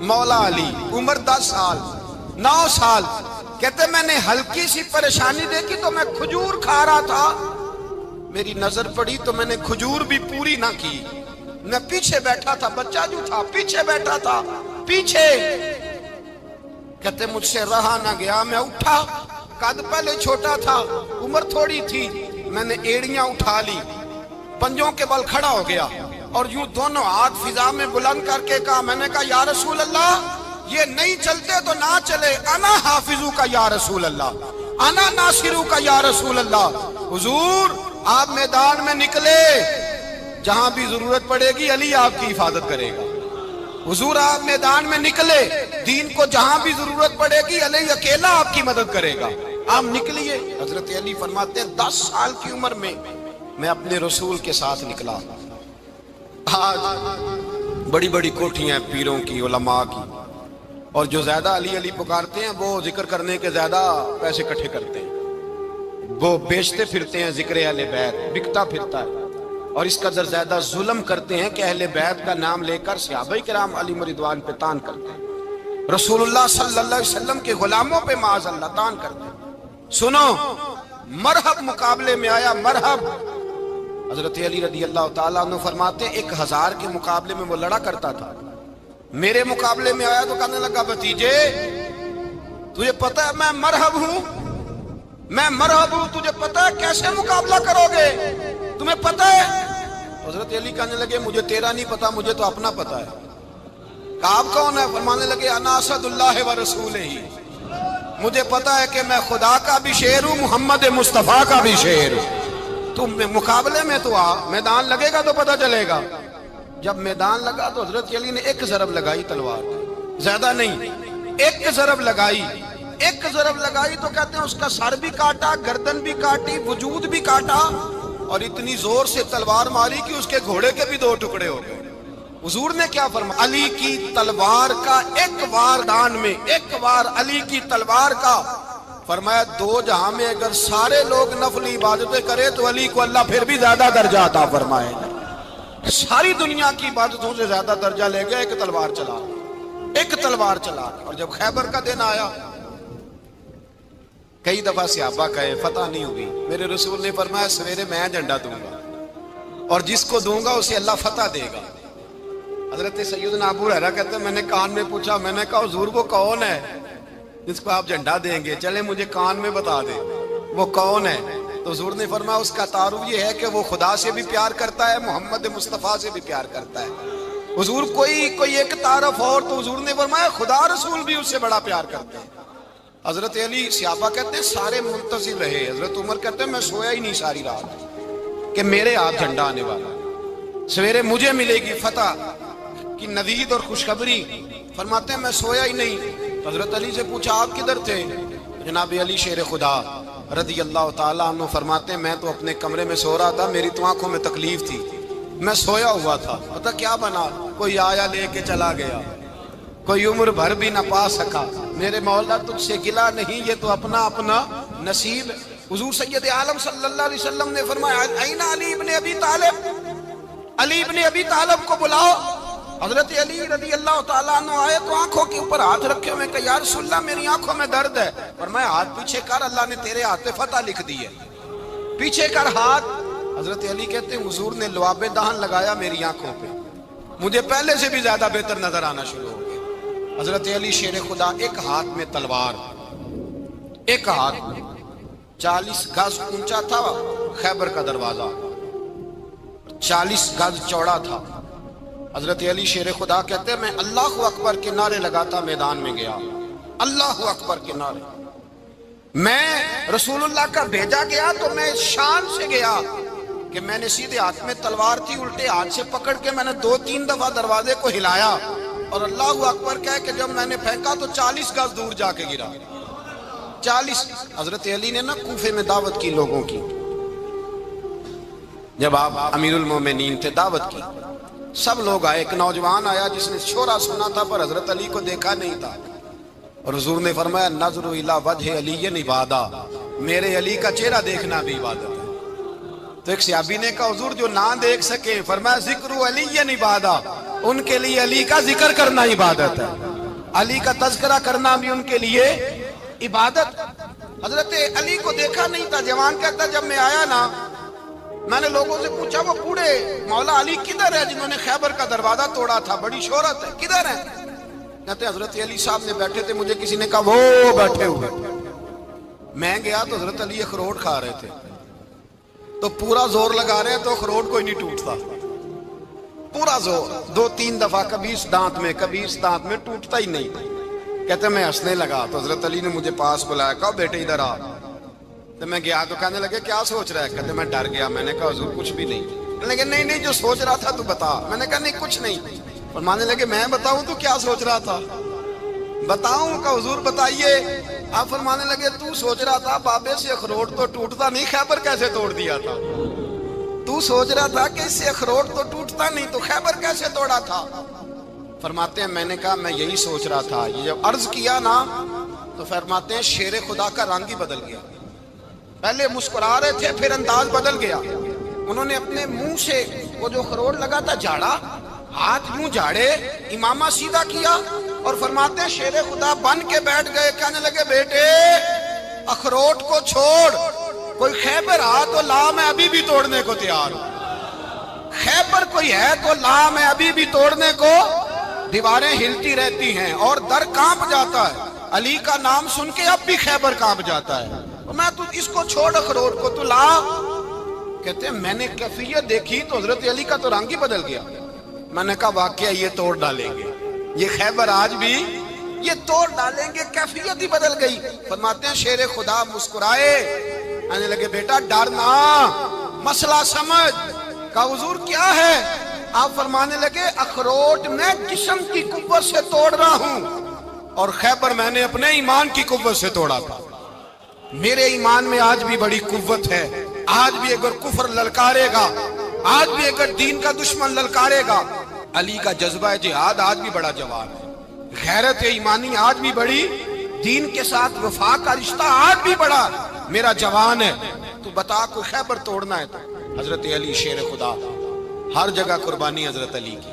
مولا علی عمر 10 سال 9 سال، کہتے میں نے ہلکی سی پریشانی دیکھی تو میں کھجور کھا رہا تھا، میری نظر پڑی تو میں نے کھجور بھی پوری نہ کی، میں پیچھے بیٹھا تھا، بچہ جو تھا پیچھے بیٹھا تھا، پیچھے۔ کہتے مجھ سے رہا نہ گیا، میں اٹھا، قد پہلے چھوٹا تھا، عمر تھوڑی تھی، میں نے ایڑیاں اٹھا لی، پنجوں کے بل کھڑا ہو گیا اور یوں دونوں ہاتھ فضا میں بلند کر کے کہا، میں نے کہا یا رسول اللہ یہ نہیں چلتے تو نہ چلے، انا حافظو کا یا رسول اللہ، انا ناصرو کا یا رسول اللہ۔ حضور آپ میدان میں نکلے، جہاں بھی ضرورت پڑے گی علی آپ کی حفاظت کرے گا، حضور آپ میدان میں نکلے، دین کو جہاں بھی ضرورت پڑے گی علی اکیلا آپ کی مدد کرے گا، آپ نکلیے۔ حضرت علی فرماتے ہیں 10 سال کی عمر میں میں اپنے رسول کے ساتھ نکلا۔ آج بڑی بڑی کوٹھیاں ہیں پیروں کی، علماء کی، اور جو زیادہ علی علی پکارتے ہیں وہ ذکر کرنے کے زیادہ پیسے اکٹھے کرتے ہیں، وہ بیچتے پھرتے ہیں ذکر اہل بیت، بکتا پھرتا ہے، اور اس قدر زیادہ ظلم کرتے ہیں کہ اہل بیت کا نام لے کر صحابہ کرام علی رضوان پہ تان کرتے ہیں، رسول اللہ صلی اللہ علیہ وسلم کے غلاموں پہ معاذ اللہ تان کرتے ہیں۔ سنو، مرحب مقابلے میں آیا، مرحب۔ حضرت علی رضی اللہ تعالیٰ عنہ فرماتے 1000 کے مقابلے میں وہ لڑا کرتا تھا، میرے مقابلے میں آیا تو کہنے لگا بھتیجے تجھے پتہ ہے میں مرحب ہوں، میں مرحب ہوں، تجھے پتہ ہے کیسے مقابلہ کرو گے، تمہیں پتہ ہے؟ حضرت علی کہنے لگے مجھے تیرا نہیں پتا، مجھے تو اپنا پتا ہے۔ کہا آپ کون ہے؟ فرمانے لگے انا اسد اللہ و رسولہ، مجھے پتا ہے کہ میں خدا کا بھی شیر ہوں، محمد مصطفیٰ کا بھی شیر ہوں۔ تم مقابلے میں تو آ، میدان لگے گا تو پتہ چلے گا۔ جب میدان لگا تو حضرت علی نے ایک ضرب لگائی تلوار، زیادہ نہیں، ایک ضرب لگائی، ایک ضرب لگائی تو کہتے ہیں اس کا سر بھی کاٹا، گردن بھی کاٹی، وجود بھی کاٹا، اور اتنی زور سے تلوار ماری کہ اس کے گھوڑے کے بھی 2 ٹکڑے ہو گئے۔ حضور نے کیا فرمایا؟ علی کی تلوار کا ایک وار دان میں، ایک وار علی کی تلوار کا، فرمایا 2 جہاں میں اگر سارے لوگ نفل عبادتیں کرے تو علی کو اللہ پھر بھی زیادہ درجہ عطا فرمائے گا، ساری دنیا کی عبادتوں سے زیادہ درجہ لے گیا ایک تلوار چلا، ایک تلوار چلا۔ اور جب خیبر کا دن آیا، کئی دفعہ صحابہ کہے فتح نہیں ہوئی، میرے رسول نے فرمایا سویرے میں جھنڈا دوں گا اور جس کو دوں گا اسے اللہ فتح دے گا۔ حضرت سیدنا ابو ہریرہ کہتے ہیں میں نے کان میں پوچھا، میں نے کہا حضور وہ کون ہے جس کو آپ جھنڈا دیں گے؟ چلے مجھے کان میں بتا دیں وہ کون ہے۔ تو حضور نے فرمایا اس کا تعارف یہ ہے کہ وہ خدا سے بھی پیار کرتا ہے، محمد مصطفیٰ سے بھی پیار کرتا ہے۔ حضور کوئی ایک تعارف اور، تو حضور نے فرمایا خدا رسول بھی اس سے بڑا پیار کرتے ہیں۔ حضرت علی صحابہ کہتے ہیں سارے منتظر رہے، حضرت عمر کہتے ہیں میں سویا ہی نہیں ساری رات کہ میرے ہاتھ جھنڈا آنے والا، سویرے مجھے ملے گی فتح کی نوید اور خوشخبری۔ فرماتے ہیں میں سویا ہی نہیں۔ حضرت علی سے پوچھا آپ کدھر تھے؟ جناب علی شیر خدا رضی اللہ تعالیٰ عنہ فرماتے ہیں میں تو اپنے کمرے میں سو رہا تھا، میری تو آنکھوں میں تکلیف تھی، میں سویا ہوا تھا، پتہ کیا بنا، کوئی آیا لے کے چلا گیا، کوئی عمر بھر بھی نہ پا سکا، میرے مولا تجھ سے گلا نہیں، یہ تو اپنا اپنا نصیب۔ حضور سید عالم صلی اللہ علیہ وسلم نے فرمایا این علی ابن ابی طالب، علی ابن ابی طالب کو بلاؤ۔ حضرت علی رضی اللہ تعالیٰ عنہ آئے تو آنکھوں کے اوپر ہاتھ رکھے ہوئے کہ یا رسول اللہ میری آنکھوں میں درد ہے۔ فرمایا ہاتھ پیچھے کر، اللہ نے تیرے ہاتھ پہ فتح لکھ دی ہے، پیچھے کر ہاتھ۔ حضرت علی کہتے ہیں حضور نے لعاب دہن لگایا میری آنکھوں پہ، مجھے پہلے سے بھی زیادہ بہتر نظر آنا شروع ہو گیا۔ حضرت علی شیر خدا، ایک ہاتھ میں تلوار، ایک ہاتھ 40 گز اونچا تھا خیبر کا دروازہ، 40 گز چوڑا تھا۔ حضرت علی شیر خدا کہتے ہیں میں اللہ اکبر کے نعرے لگاتا میدان میں گیا، اللہ اکبر کے نعرے۔ میں رسول اللہ کا بھیجا گیا تو میں شان سے گیا کہ میں نے سیدھے ہاتھ میں تلوار تھی، الٹے ہاتھ سے پکڑ کے میں نے 2-3 دفعہ دروازے کو ہلایا اور اللہ اکبر کہہ کہ جب میں نے پھینکا تو 40 گز دور جا کے گرا۔ 40۔ حضرت علی نے نا کوفے میں دعوت کی لوگوں کی، جب آپ امیر المومنین تھے، دعوت کی، سب لوگ آئے۔ ایک نوجوان آیا جس نے شورا سنا تھا پر حضرت علی کو دیکھا نہیں تھا، اور حضور نے فرمایا نظر الی وجہ علی عبادہ، میرے علی کا چہرہ دیکھنا بھی عبادت ہے۔ تو ایک صحابی نے کہا حضور جو نہ دیکھ سکے، فرمایا ذکر علی عبادہ، ان کے لیے علی کا ذکر کرنا عبادت ہے، علی کا تذکرہ کرنا بھی ان کے لیے عبادت۔ حضرت علی کو دیکھا نہیں تھا۔ جوان کہتا جب میں آیا نا، میں نے لوگوں سے پوچھا وہ بوڑھے مولا علی کدھر ہے جنہوں نے خیبر کا دروازہ توڑا تھا، بڑی شہرت ہے، کدھر ہے؟ کہتے حضرت علی صاحب نے بیٹھے تھے، مجھے کسی نے کہا وہ بیٹھے ہوئے۔ میں گیا تو حضرت علی اخروٹ کھا رہے تھے، تو پورا زور لگا رہے ہیں تو اخروٹ کوئی نہیں ٹوٹتا، پورا زور 2-3 دفعہ، کبھی اس دانت میں کبھی اس دانت میں، ٹوٹتا ہی نہیں۔ کہتے میں ہنسنے لگا تو حضرت علی نے مجھے پاس بلایا، کہا بیٹے ادھر آ۔ تو میں گیا تو کہنے لگے کیا سوچ رہا ہے؟ کہتے میں ڈر گیا۔ میں نے کہا حضور کچھ بھی نہیں۔ کہنے لگے نہیں جو سوچ رہا تھا تو بتا۔ میں نے کہا نہیں کچھ نہیں۔ فرمانے لگے میں بتاؤں تو کیا سوچ رہا تھا؟ بتاؤں؟ کہ حضور بتائیے۔ آپ فرمانے لگے تو سوچ رہا تھا بابے سے اخروٹ تو ٹوٹتا نہیں، خیبر کیسے توڑ دیا تھا؟ تو سوچ رہا تھا کہ اس سے اخروٹ تو ٹوٹتا نہیں تو خیبر کیسے توڑا تھا؟ فرماتے ہیں میں نے کہا میں یہی سوچ رہا تھا۔ یہ جب عرض کیا نا تو فرماتے ہیں شیر خدا کا رنگ ہی بدل گیا، پہلے مسکرا رہے تھے پھر انداز بدل گیا۔ انہوں نے اپنے منہ سے وہ جو اخروٹ لگا تھا جھاڑا، ہاتھ یوں جھاڑے، امامہ سیدھا کیا، اور فرماتے ہیں شیر خدا بن کے بیٹھ گئے۔ کہنے لگے بیٹے اخروٹ کو چھوڑ، کوئی خیبر آ تو لا، میں ابھی بھی توڑنے کو تیار ہوں۔ خیبر کوئی ہے تو لا، میں ابھی بھی توڑنے کو۔ دیواریں ہلتی رہتی ہیں اور در کانپ جاتا ہے، علی کا نام سن کے اب بھی خیبر کانپ جاتا ہے۔ میں تو اس کو چھوڑ اخروٹ کو تو لا۔ کہتے ہیں میں نے کیفیت دیکھی تو حضرت علی کا تو رنگ ہی بدل گیا۔ میں نے کہا واقعہ یہ توڑ ڈالیں گے، یہ خیبر آج بھی یہ توڑ ڈالیں گے، کیفیت ہی بدل گئی۔ فرماتے ہیں شیر خدا مسکرائے، کہنے لگے بیٹا ڈرنا، مسئلہ سمجھ۔ کہا حضور کیا ہے؟ آپ فرمانے لگے اخروٹ میں جسم کی قوت سے توڑ رہا ہوں اور خیبر میں نے اپنے ایمان کی قوت سے توڑا تھا۔ میرے ایمان میں آج بھی بڑی قوت ہے، آج بھی اگر کفر للکارے گا، آج بھی اگر دین کا دشمن للکارے گا، علی کا جذبہ جہاد آج بھی بڑا جوان ہے، غیرت ایمانی آج بھی بڑی، دین کے ساتھ وفا کا رشتہ آج بھی بڑا میرا جوان ہے۔ تو بتا کوئی خیبر توڑنا ہے تو حضرت علی شیر خدا، ہر جگہ قربانی حضرت علی کی۔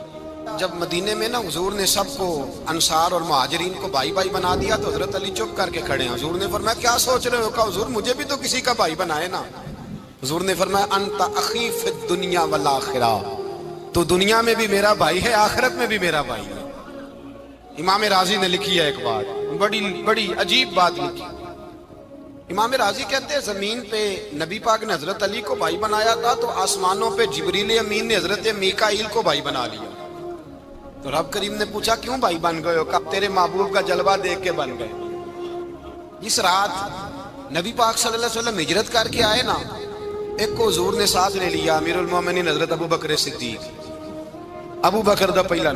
جب مدینے میں نا حضور نے سب کو انصار اور مہاجرین کو بھائی بھائی بنا دیا تو حضرت علی چپ کر کے کھڑے ہیں۔ حضور نے فرمایا کیا سوچ رہے ہو؟ کہا حضور مجھے بھی تو کسی کا بھائی بنائے نا۔ حضور نے فرمایا انت اخی فی الدنیا والآخرہ، تو دنیا میں بھی میرا بھائی ہے، آخرت میں بھی میرا بھائی ہے۔ امام راضی نے لکھی ہے ایک بات، بڑی عجیب بات لکھی۔ امام راضی کہتے ہیں زمین پہ نبی پاک نے حضرت علی کو بھائی بنایا تھا تو آسمانوں پہ جبریل امین نے حضرت میکائیل کو بھائی بنا لیا۔ تو رب کریم نے پوچھا کیوں بھائی بن گئے ہو؟ کب تیرے محبوب کا جلوہ دیکھ کے بن گئے۔ جس رات نبی پاک صلی اللہ علیہ وسلم ہجرت کر کے آئے نا، ایک کو حضور نے ساتھ لے لیا، امیر المومنین حضرت ابو بکر صدیق۔ ابو بکر دا پہلا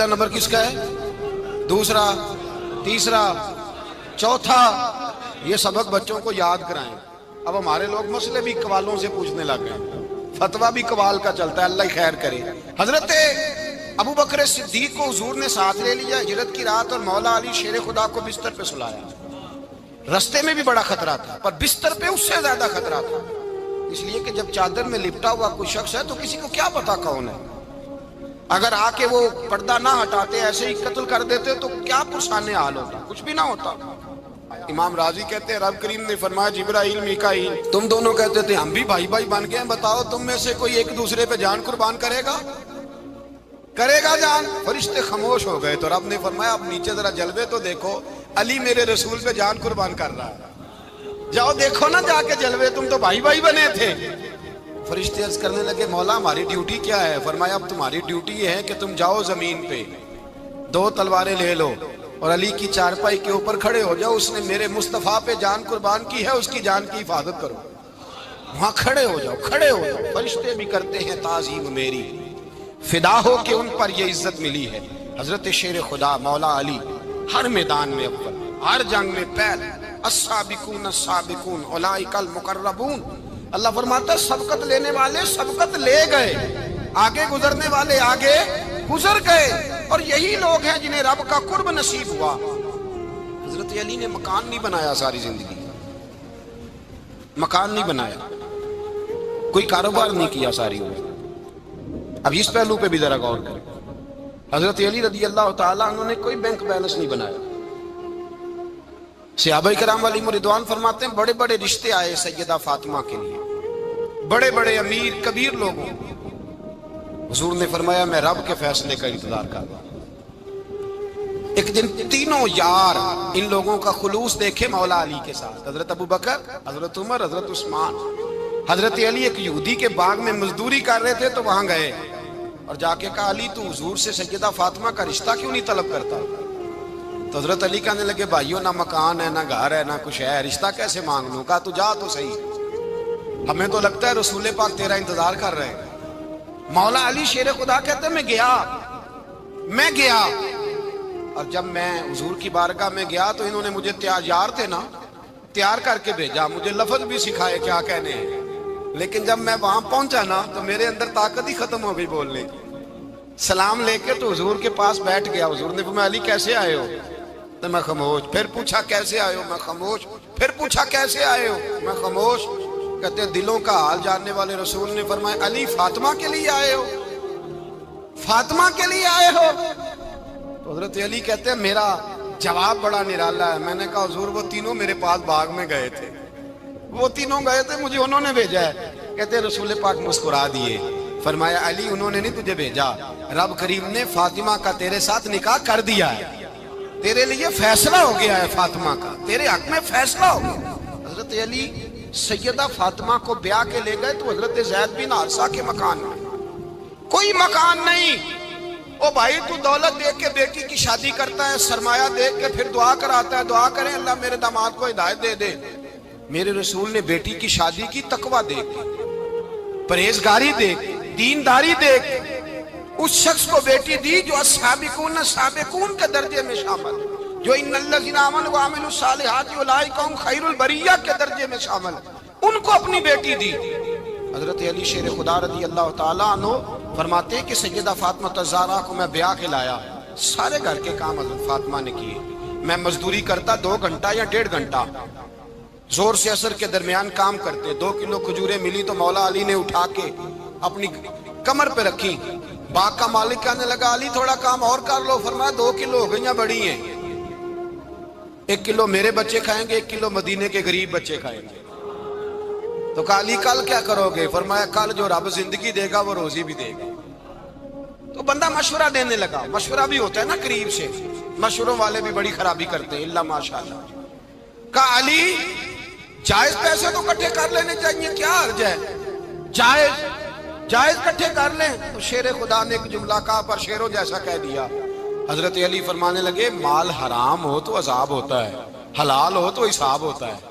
نمبر کس کا ہے؟ دوسرا، تیسرا، چوتھا، یہ سبق بچوں کو یاد کرائیں۔ اب ہمارے لوگ مسئلے بھی قوالوں سے پوچھنے لگ گئے، فتویٰ بھی قوال کا چلتا ہے، اللہ ہی خیر کرے۔ حضرت ابو بکر صدیق کو حضور نے ساتھ لے لیا ہجرت کی رات، اور مولا علی شیر خدا کو بستر پہ سلایا۔ رستے میں بھی بڑا خطرہ تھا پر بستر پہ اس سے زیادہ خطرہ تھا، اس لیے کہ جب چادر میں لپٹا ہوا کوئی شخص ہے تو کسی کو کیا پتا کون ہے، اگر آ کے وہ پردہ نہ ہٹاتے ایسے ہی قتل کر دیتے تو کیا پرسانے حال ہوتا، کچھ بھی نہ ہوتا۔ امام راضی کہتے ہیں رب کریم نے فرمایا جبرائیل میکائیل تم دونوں کہتے تھے ہم بھی بھائی بھائی بن گئے ہیں، بتاؤ تم میں سے کوئی ایک دوسرے پہ جان قربان کرے گا؟ کرے گا جان؟ فرشتے خاموش ہو گئے تو رب نے فرمایا اب نیچے ذرا جلوے تو دیکھو، علی میرے رسول پہ جان قربان کر رہا ہے، جاؤ دیکھو نا جا کے جلوے، تم تو بھائی بھائی بنے تھے۔ فرشتے عرض کرنے لگے مولا ہماری ڈیوٹی کیا ہے؟ فرمایا اب تمہاری ڈیوٹی یہ ہے کہ تم جاؤ زمین پہ، 2 تلواریں لے لو اور علی کی چارپائی کے اوپر کھڑے ہو جاؤ، اس نے میرے مصطفیٰ پہ جان قربان کی ہے، اس کی جان کی حفاظت کرو۔ وہاں کھڑے ہو جاؤ، کھڑے ہو جاؤ۔ فرشتے بھی کرتے ہیں تعظیم میری، فدا ہو کہ ان پر یہ عزت ملی ہے۔ حضرت شیر خدا مولا علی ہر میدان میں اول، ہر جنگ میں پہل، السابقون السابقون اولئک المقربون۔ اللہ فرماتا ہے سبقت لینے والے سبقت لے گئے، آگے گزرنے والے آگے گزر گئے، اور یہی لوگ ہیں جنہیں رب کا قرب نصیب ہوا۔ حضرت علی نے مکان نہیں بنایا ساری زندگی، مکان نہیں بنایا، کوئی کاروبار نہیں کیا ساری عمر۔ اب اس پہلو پہ بھی ذرا غور کریں، حضرت علی رضی اللہ تعالیٰ عنہ نے کوئی بینک بیلنس نہیں بنایا۔ صحابہ کرام علیہم رضوان فرماتے ہیں بڑے بڑے رشتے آئے سیدہ فاطمہ کے لیے، بڑے بڑے امیر کبیر لوگوں، حضور نے فرمایا میں رب کے فیصلے کا انتظار کر رہا ہوں۔ ایک دن تینوں یار ان لوگوں کا خلوص دیکھے مولا علی کے ساتھ، حضرت ابو بکر، حضرت عمر، حضرت عثمان۔ حضرت علی ایک یہودی کے باغ میں مزدوری کر رہے تھے تو وہاں گئے اور جا کے کہا علی تو حضور سے سیدہ فاطمہ کا رشتہ کیوں نہیں طلب کرتا؟ تو حضرت علی کہنے لگے بھائیوں نہ مکان ہے، نہ گھر ہے، نہ کچھ ہے، رشتہ کیسے مانگ لوں؟ کہا تو جا تو صحیح، ہمیں تو لگتا ہے رسول پاک تیرا انتظار کر رہے ہیں۔ مولا علی شیر خدا کہتے ہیں میں گیا اور جب میں حضور کی بارگاہ میں گیا تو انہوں نے مجھے تیار تھے نا، تیار کر کے بھیجا، مجھے لفظ بھی سکھائے کیا کہنے ہیں، لیکن جب میں وہاں پہنچا نا تو میرے اندر طاقت ہی ختم ہو گئی بولنے کی۔ سلام لے کے تو حضور کے پاس بیٹھ گیا، حضور نے فرمایا علی کیسے آئے ہو؟ تو میں خاموش، پھر پوچھا کیسے آئے ہو؟ میں خاموش، پھر پوچھا کیسے آئے ہو؟ میں خاموش۔ کہتے ہیں دلوں کا حال جاننے والے رسول نے فرمایا علی فاطمہ کے لیے آئے ہو؟ فاطمہ کے لیے آئے ہو؟ تو حضرت علی کہتے ہیں میرا جواب بڑا نرالا ہے۔ میں نے کہا حضور وہ تینوں میرے پاس باغ میں گئے تھے، وہ تینوں گئے تھے، مجھے انہوں نے بھیجا ہے۔ کہتے ہیں رسول پاک مسکرا دیے، فرمایا علی انہوں نے نہیں تجھے بھیجا، رب کریم نے فاطمہ کا تیرے ساتھ نکاح کر دیا ہے، تیرے لیے فیصلہ ہو گیا ہے، فاطمہ کا تیرے حق میں فیصلہ ہو گیا۔ حضرت علی سیدہ فاطمہ کو بیاہ کے لے گئے تو حضرت زید بن حارثہ کے مکان میں کوئی مکان نہیں۔ او بھائی تو دولت دیکھ کے بیٹی کی شادی کرتا ہے، سرمایہ دیکھ کے پھر دعا کراتا ہے، دعا کریں اللہ میرے داماد کو ہدایت دے دے۔ میرے رسول نے بیٹی کی شادی کی تقوی دیکھ، پرہیزگاری دیکھ، دینداری دیکھ، اس شخص کو بیٹی دی جو السابقون السابقون کے درجے میں شامل، جو ان الذین آمنوا وعملوا الصالحات اولئک هم خیر البریہ کے درجے میں شامل، ان کو اپنی بیٹی دی۔ حضرت علی شیر خدا رضی اللہ تعالیٰ عنہ فرماتے ہیں کہ سیدہ فاطمہ الزہرا کو میں بیاہ کے لایا، سارے گھر کے کام حضرت فاطمہ نے کیے، میں مزدوری کرتا 2 گھنٹہ یا 1.5 گھنٹہ، زور سے عصر کے درمیان کام کرتے، 2 کلو کھجوریں ملی تو مولا علی نے اٹھا کے اپنی کمر پہ رکھی۔ باغ کا مالک کہنے لگا علی تھوڑا کام اور کر لو، فرمایا 2 کلو ہو گئیاں بڑی ہیں، 1 کلو میرے بچے کھائیں گے، 1 کلو مدینے کے غریب بچے کھائیں گے۔ تو کہا علی کل کیا کرو گے؟ فرمایا کل جو رب زندگی دے گا وہ روزی بھی دے گا۔ تو بندہ مشورہ دینے لگا، مشورہ بھی ہوتا ہے نا قریب سے، مشوروں والے بھی بڑی خرابی کرتے ہیں اللہ ماشاءاللہ۔ کہا علی جائز پیسے تو کٹھے کر لینے چاہیے، کیا حرج ہے، جائز کٹھے کر لیں۔ تو شیر خدا نے ایک جملہ کہا پر شیروں جیسا کہہ دیا۔ حضرت علی فرمانے لگے مال حرام ہو تو عذاب ہوتا ہے، حلال ہو تو حساب ہوتا ہے،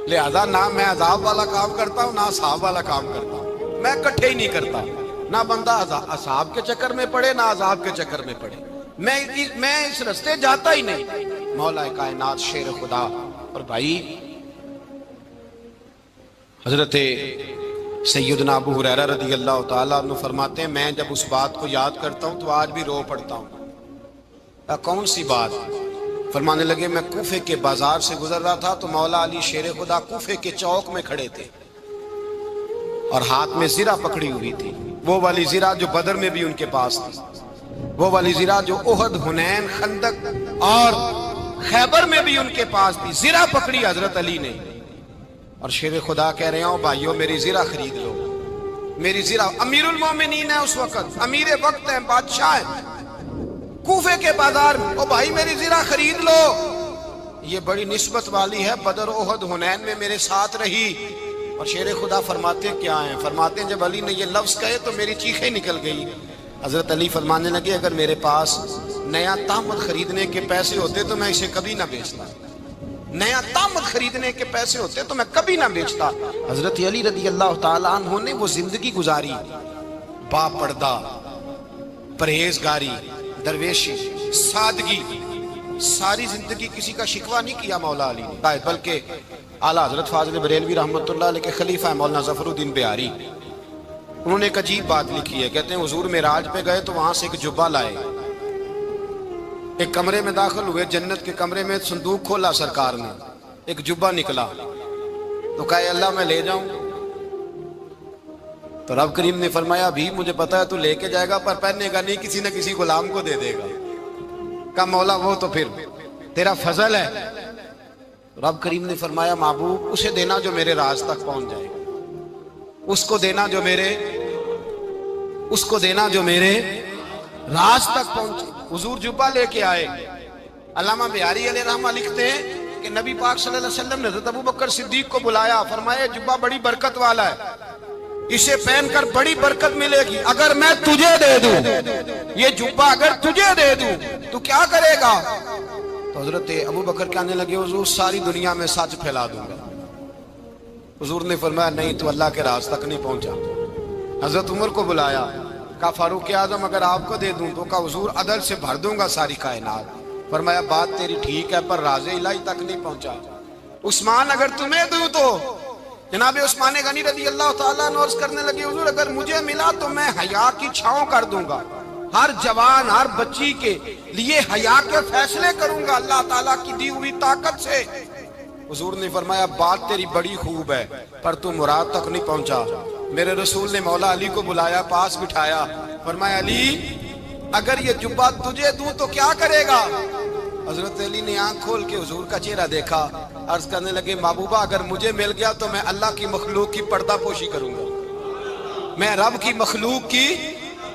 لہذا نہ میں عذاب والا کام کرتا ہوں نہ حساب والا کام کرتا ہوں، میں کٹھے ہی نہیں کرتا، نہ بندہ حساب کے چکر میں پڑے نہ عذاب کے چکر میں پڑے، میں اس رستے جاتا ہی نہیں۔ مولا کائنات شیر خدا۔ اور بھائی حضرت سیدنا ابو ہریرہ رضی اللہ تعالیٰ عنہ فرماتے ہیں میں جب اس بات کو یاد کرتا ہوں تو آج بھی رو پڑتا ہوں۔ کون سی بات؟ فرمانے لگے میں کوفے کے بازار سے گزر رہا تھا تو مولا علی شیر خدا کوفے کے چوک میں کھڑے تھے اور ہاتھ میں زرہ پکڑی ہوئی تھی، وہ والی زرہ جو بدر میں بھی ان کے پاس تھی، وہ والی زرہ جو احد، حنین، خندق اور خیبر میں بھی ان کے پاس تھی۔ زرہ پکڑی حضرت علی نے اور شیر خدا کہہ رہے ہوں بھائیوں میری زرہ خرید لو۔ میری زرہ امیر المومنین ہے اس وقت، امیر وقت ہے، بادشاہ ہے کوفے کے بازار میں، او بھائی میری زرہ خرید لو، یہ بڑی نسبت والی ہے، بدر احد حنین میں میرے ساتھ رہی۔ اور شیر خدا فرماتے کیا ہیں؟ فرماتے ہیں جب علی نے یہ لفظ کہے تو میری چیخیں نکل گئی۔ حضرت علی فرمانے لگے اگر میرے پاس نیا تامت خریدنے کے پیسے ہوتے تو میں اسے کبھی نہ بیچتا، نیا تامت خریدنے کے پیسے ہوتے تو میں کبھی نہ بیچتا۔ حضرت علی رضی اللہ تعالیٰ عنہ نے وہ زندگی گزاری، با پردہ، پرہیزگاری، درویشی، سادگی، ساری زندگی کسی کا شکوہ نہیں کیا مولا علی نے، بلکہ اعلیٰ حضرت فاضل بریلوی رحمۃ اللہ علیہ کے خلیفہ مولانا ظفر الدین بہاری، انہوں نے ایک عجیب بات لکھی ہے، کہتے ہیں حضور معراج پہ گئے تو وہاں سے ایک جبہ لائے، ایک کمرے میں داخل ہوئے، جنت کے کمرے میں صندوق کھولا سرکار نے، ایک جبہ نکلا تو کہا اے اللہ میں لے جاؤں؟ تو رب کریم نے فرمایا بھی مجھے پتا ہے تو لے کے جائے گا پر پہننے گا نہیں، کسی نہ کسی غلام کو دے دے گا۔ کہا مولا وہ تو پھر تیرا فضل ہے۔ رب کریم نے فرمایا محبوب اسے دینا جو میرے راز تک پہنچ جائے، اس کو دینا جو میرے راز تک پہنچے۔ حضور جبہ لے کے آئے۔ علامہ بہاری علیہ رحمہ لکھتے ہیں کہ نبی پاک صلی اللہ علیہ وسلم نے حضرت ابوبکر صدیق کو بلایا، فرمایا جبہ بڑی برکت والا ہے، اسے پہن کر بڑی برکت ملے گی، اگر میں تجھے دے دوں یہ جبہ، اگر تجھے دے دوں تو کیا کرے گا؟ تو حضرت ابوبکر کہنے لگے حضور ساری دنیا میں سچ پھیلا دوں گا۔ حضور نے فرمایا نہیں تو اللہ کے راز تک نہیں پہنچا۔ حضرت عمر کو بلایا، کہا فاروق اعظم اگر آپ کو دے دوں تو کہا حضور عدل سے بھر دوں گا ساری کائنات۔ فرمایا بات تیری ٹھیک ہے پر راز الہی تک نہیں پہنچا۔ عثمان اگر تمہیں دوں تو جناب عثمان غنی رضی اللہ تعالیٰ عنہ عرض کرنے لگے حضور اگر مجھے ملا تو میں حیا کی چھاؤں کر دوں گا، ہر جوان ہر بچی کے لیے حیا کے فیصلے کروں گا اللہ تعالیٰ کی دی ہوئی طاقت سے۔ حضور نے فرمایا بات تیری بڑی خوب ہے پر تو مراد تک نہیں پہنچا۔ میرے رسول نے مولا علی کو بلایا، پاس بٹھایا، فرمایا علی اگر یہ جبہ تجھے دوں تو کیا کرے گا؟ حضرت علی نے آنکھ کھول کے حضور کا چہرہ دیکھا، عرض کرنے لگے محبوبہ اگر مجھے مل گیا تو میں اللہ کی مخلوق کی پردہ پوشی کروں گا، میں رب کی مخلوق کی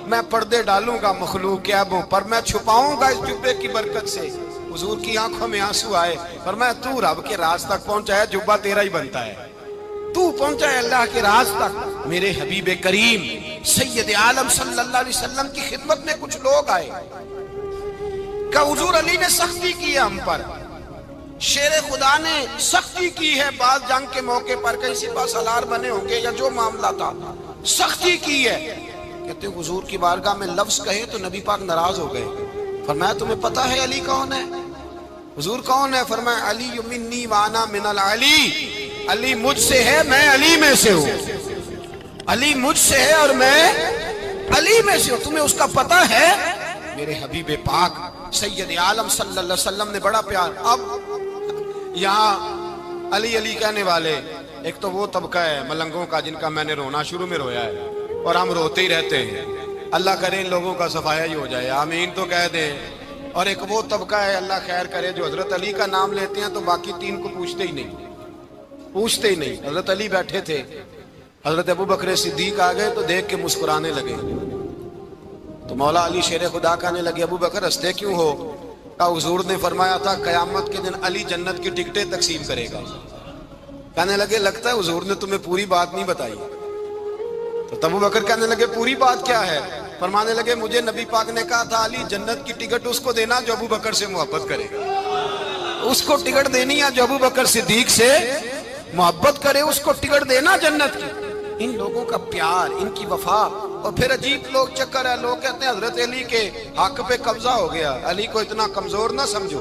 میں پردے ڈالوں گا، مخلوق کے عیبوں پر میں چھپاؤں گا اس جبے کی برکت سے۔ حضور کی آنکھوں میں آنسو آئے، فرمایا تو رب کے راز تک پہنچا ہے، جبہ تیرا ہی بنتا ہے، تو پہنچا ہے اللہ کے راز تک۔ میرے حبیب کریم سید عالم صلی اللہ علیہ وسلم کی خدمت میں کچھ لوگ آئے کہ حضور علی نے سختی کی ہے ہم پر، شیر خدا نے سختی کی ہے، بعض جنگ کے موقع پر کہیں سپاہ سالار بنے ہوں گے یا جو معاملہ تھا سختی کی ہے۔ کہتے ہیں حضور کی بارگاہ میں لفظ کہے تو نبی پاک ناراض ہو گئے۔ فرمایا تمہیں پتا ہے علی کون ہے؟ حضور کون ہے؟ فرمایا علی منی وانا من العلی، علی مجھ سے ہے میں علی میں سے ہوں، علی مجھ سے ہے اور میں علی میں سے ہوں، تمہیں اس کا پتہ ہے؟ میرے حبیب پاک سید عالم صلی اللہ علیہ وسلم نے بڑا پیار۔ اب یہاں علی علی کہنے والے ایک تو وہ طبقہ ہے ملنگوں کا جن کا میں نے رونا شروع میں رویا ہے اور ہم روتے ہی رہتے ہیں، اللہ کرے ان لوگوں کا صفایا ہی ہو جائے، آمین تو کہہ دیں۔ اور ایک وہ طبقہ ہے اللہ خیر کرے جو حضرت علی کا نام لیتے ہیں تو باقی تین کو پوچھتے ہی نہیں۔ حضرت علی بیٹھے تھے، حضرت ابوبکر صدیق آ گئے تو دیکھ کے مسکرانے لگے، تو مولا علی شیر خدا کہنے لگے ابوبکر ہنستے کیوں ہو؟ کہا حضور نے فرمایا تھا قیامت کے دن علی جنت کی ٹکٹیں تقسیم کرے گا۔ کہنے لگے لگتا ہے حضور نے تمہیں پوری بات نہیں بتائی۔ تو ابوبکر کہنے لگے پوری بات کیا ہے؟ فرمانے لگے مجھے نبی پاک نے کہا تھا علی جنت کی ٹکٹ اس کو دینا جو ابوبکر سے محبت کرے گا، اس کو ٹکٹ دینی ہے جو ابوبکر صدیق سے محبت کرے، اس کو ٹکٹ دینا جنت کی۔ ان لوگوں کا پیار، ان کی وفا۔ اور پھر عجیب لوگ چکر ہے، لوگ کہتے ہیں حضرت علی کے حق پہ قبضہ ہو گیا، علی کو اتنا کمزور نہ سمجھو،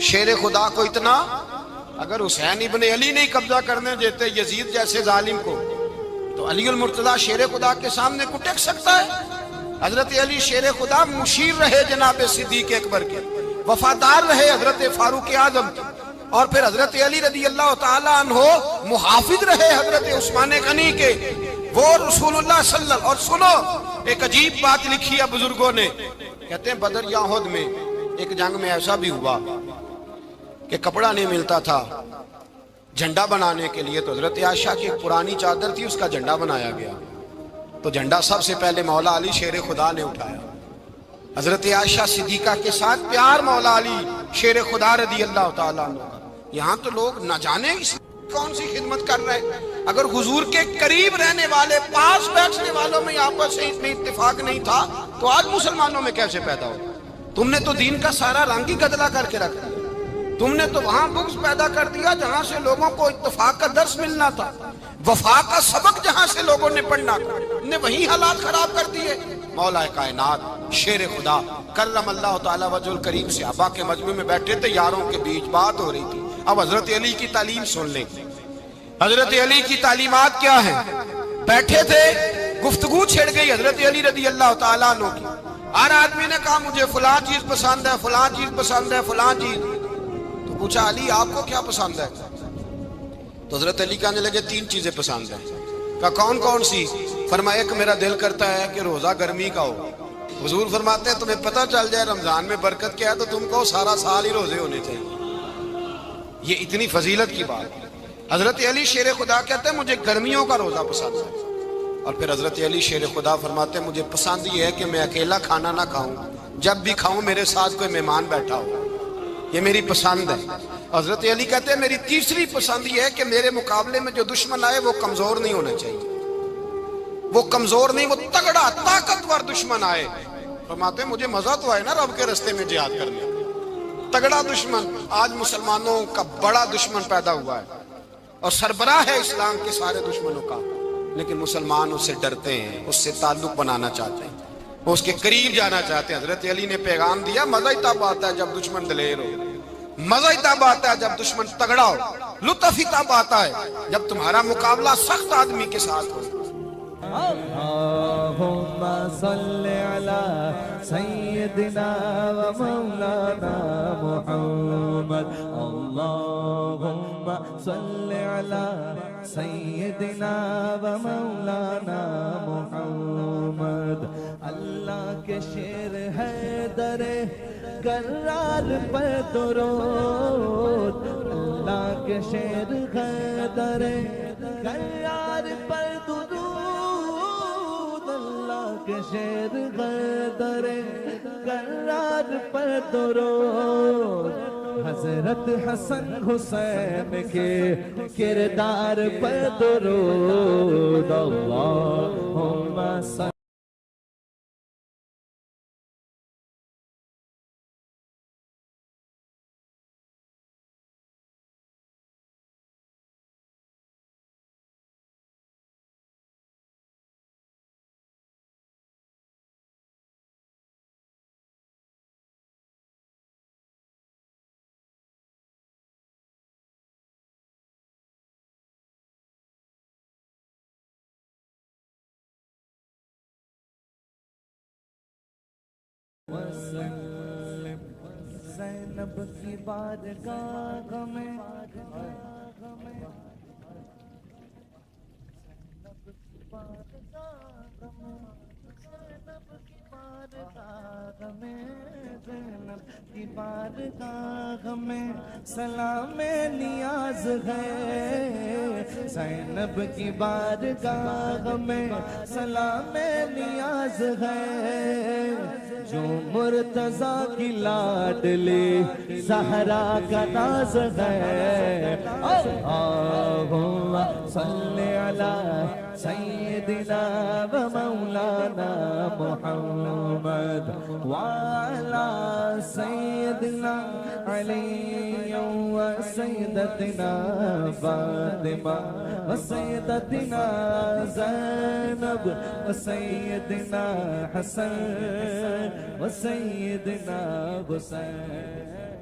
شیر خدا کو اتنا، اگر حسین ابن علی نہیں قبضہ کرنے دیتے یزید جیسے ظالم کو تو علی المرتضیٰ شیر خدا کے سامنے کو ٹک سکتا ہے؟ حضرت علی شیر خدا مشیر رہے جناب صدیق اکبر کے، وفادار رہے حضرت فاروق اعظم کے، اور پھر حضرت علی رضی اللہ تعالیٰ عنہ محافظ رہے حضرت عثمان غنی کے، وہ رسول اللہ صلی اللہ۔ اور سنو ایک عجیب بات لکھی ہے بزرگوں نے، کہتے ہیں بدر یا احد میں ایک جنگ میں ایسا بھی ہوا کہ کپڑا نہیں ملتا تھا، جھنڈا بنانے کے لیے تو حضرت عائشہ کی ایک پرانی چادر تھی، اس کا جھنڈا بنایا گیا۔ تو جھنڈا سب سے پہلے مولا علی شیر خدا نے اٹھایا۔ حضرت عائشہ صدیقہ کے ساتھ پیار مولا علی شیر خدا رضی اللہ تعالیٰ عنہ کا۔ یہاں تو لوگ نہ جانے اس کون سی خدمت کر رہے ہیں۔ اگر حضور کے قریب رہنے والے، پاس بیٹھنے والوں میں آپس میں اتفاق نہیں تھا تو آج مسلمانوں میں کیسے پیدا ہو؟ تم نے تو دین کا سارا رنگ ہی گدلا کر کے رکھ دیا۔ تم نے تو وہاں بغض پیدا کر دیا جہاں سے لوگوں کو اتفاق کا درس ملنا تھا، وفا کا سبق جہاں سے لوگوں نے پڑھنا تھا، نے وہی حالات خراب کر دیے۔ مولا کائنات شیر خدا کرم اللہ تعالیٰ وجہ الکریم صحابہ کے مجمع میں بیٹھے تھے، یاروں کے بیچ بات ہو رہی تھی۔ اب حضرت علی کی تعلیم سن لیں، حضرت علی کی تعلیمات کیا ہیں۔ بیٹھے تھے، گفتگو چھڑ گئی حضرت علی رضی اللہ تعالیٰ عنہ کی۔ ہر آدمی نے کہا مجھے فلاں چیز پسند ہے، فلاں چیز پسند ہے، فلاں چیز۔ تو پوچھا علی آپ کو کیا پسند ہے؟ تو حضرت علی کہنے لگے 3 چیزیں پسند ہیں۔ کہا کون کون سی؟ فرمایا ایک میرا دل کرتا ہے کہ روزہ گرمی کا ہو۔ حضور فرماتے ہیں تمہیں پتہ چل جائے رمضان میں برکت کیا ہے تو تم کو سارا سال ہی روزے ہونے چاہیے۔ یہ اتنی فضیلت کی بات ہے۔ حضرت علی شیر خدا کہتے ہیں مجھے گرمیوں کا روزہ پسند ہے۔ اور پھر حضرت علی شیر خدا فرماتے ہیں مجھے پسند یہ ہے کہ میں اکیلا کھانا نہ کھاؤں، جب بھی کھاؤں میرے ساتھ کوئی مہمان بیٹھا ہو، یہ میری پسند ہے۔ حضرت علی کہتے ہیں میری تیسری پسند یہ ہے کہ میرے مقابلے میں جو دشمن آئے وہ کمزور نہیں ہونا چاہیے، وہ کمزور نہیں، وہ تگڑا طاقتور دشمن آئے۔ فرماتے ہیں مجھے مزہ تو آئے نا رب کے رستے میں جہاد کرنے، تگڑا دشمن۔ آج مسلمانوں کا بڑا دشمن پیدا ہوا ہے اور سربراہ ہے اسلام کے سارے دشمنوں کا، لیکن مسلمان اس سے ڈرتے ہیں، اس سے تعلق بنانا چاہتے ہیں، وہ اس کے قریب جانا چاہتے ہیں۔ حضرت علی نے پیغام دیا مزہ ہی تب آتا ہے جب دشمن دلیر ہو، مزہ ہی تب آتا ہے جب دشمن تگڑا ہو، لطف ہی تب آتا ہے جب تمہارا مقابلہ سخت آدمی کے ساتھ ہو۔ اللہم صلی علی سیدنا و مولانا محمد، اللہم صلی علی سیدنا و مولانا محمد۔ اللہ کے شیر حیدر کرار پر درود، اللہ کے شیر حیدر کرار پر درود، اللہ کے شیر حیدر کرار پر درود، حضرت حسن حسین کے کردار پر درود، اللہم صلی وسلم۔ زینب کی بارگاہ میں، زینب کی بارگاہ میں، زینب کی بارگاہ میں، زینب کی بارگاہ میں سلام نیاز ہے، زینب کی بارگاہ میں سلام نیاز ہے، جو مرتضیٰ کی لاڈلی زہرا کا ناز ہے۔ اللہم صلی علی سیدنا و مولانا محمد وعلی سیدنا علی و سیدتنا فاطمہ و سیدتنا زینب و سیدنا حسن و سیدنا حسین۔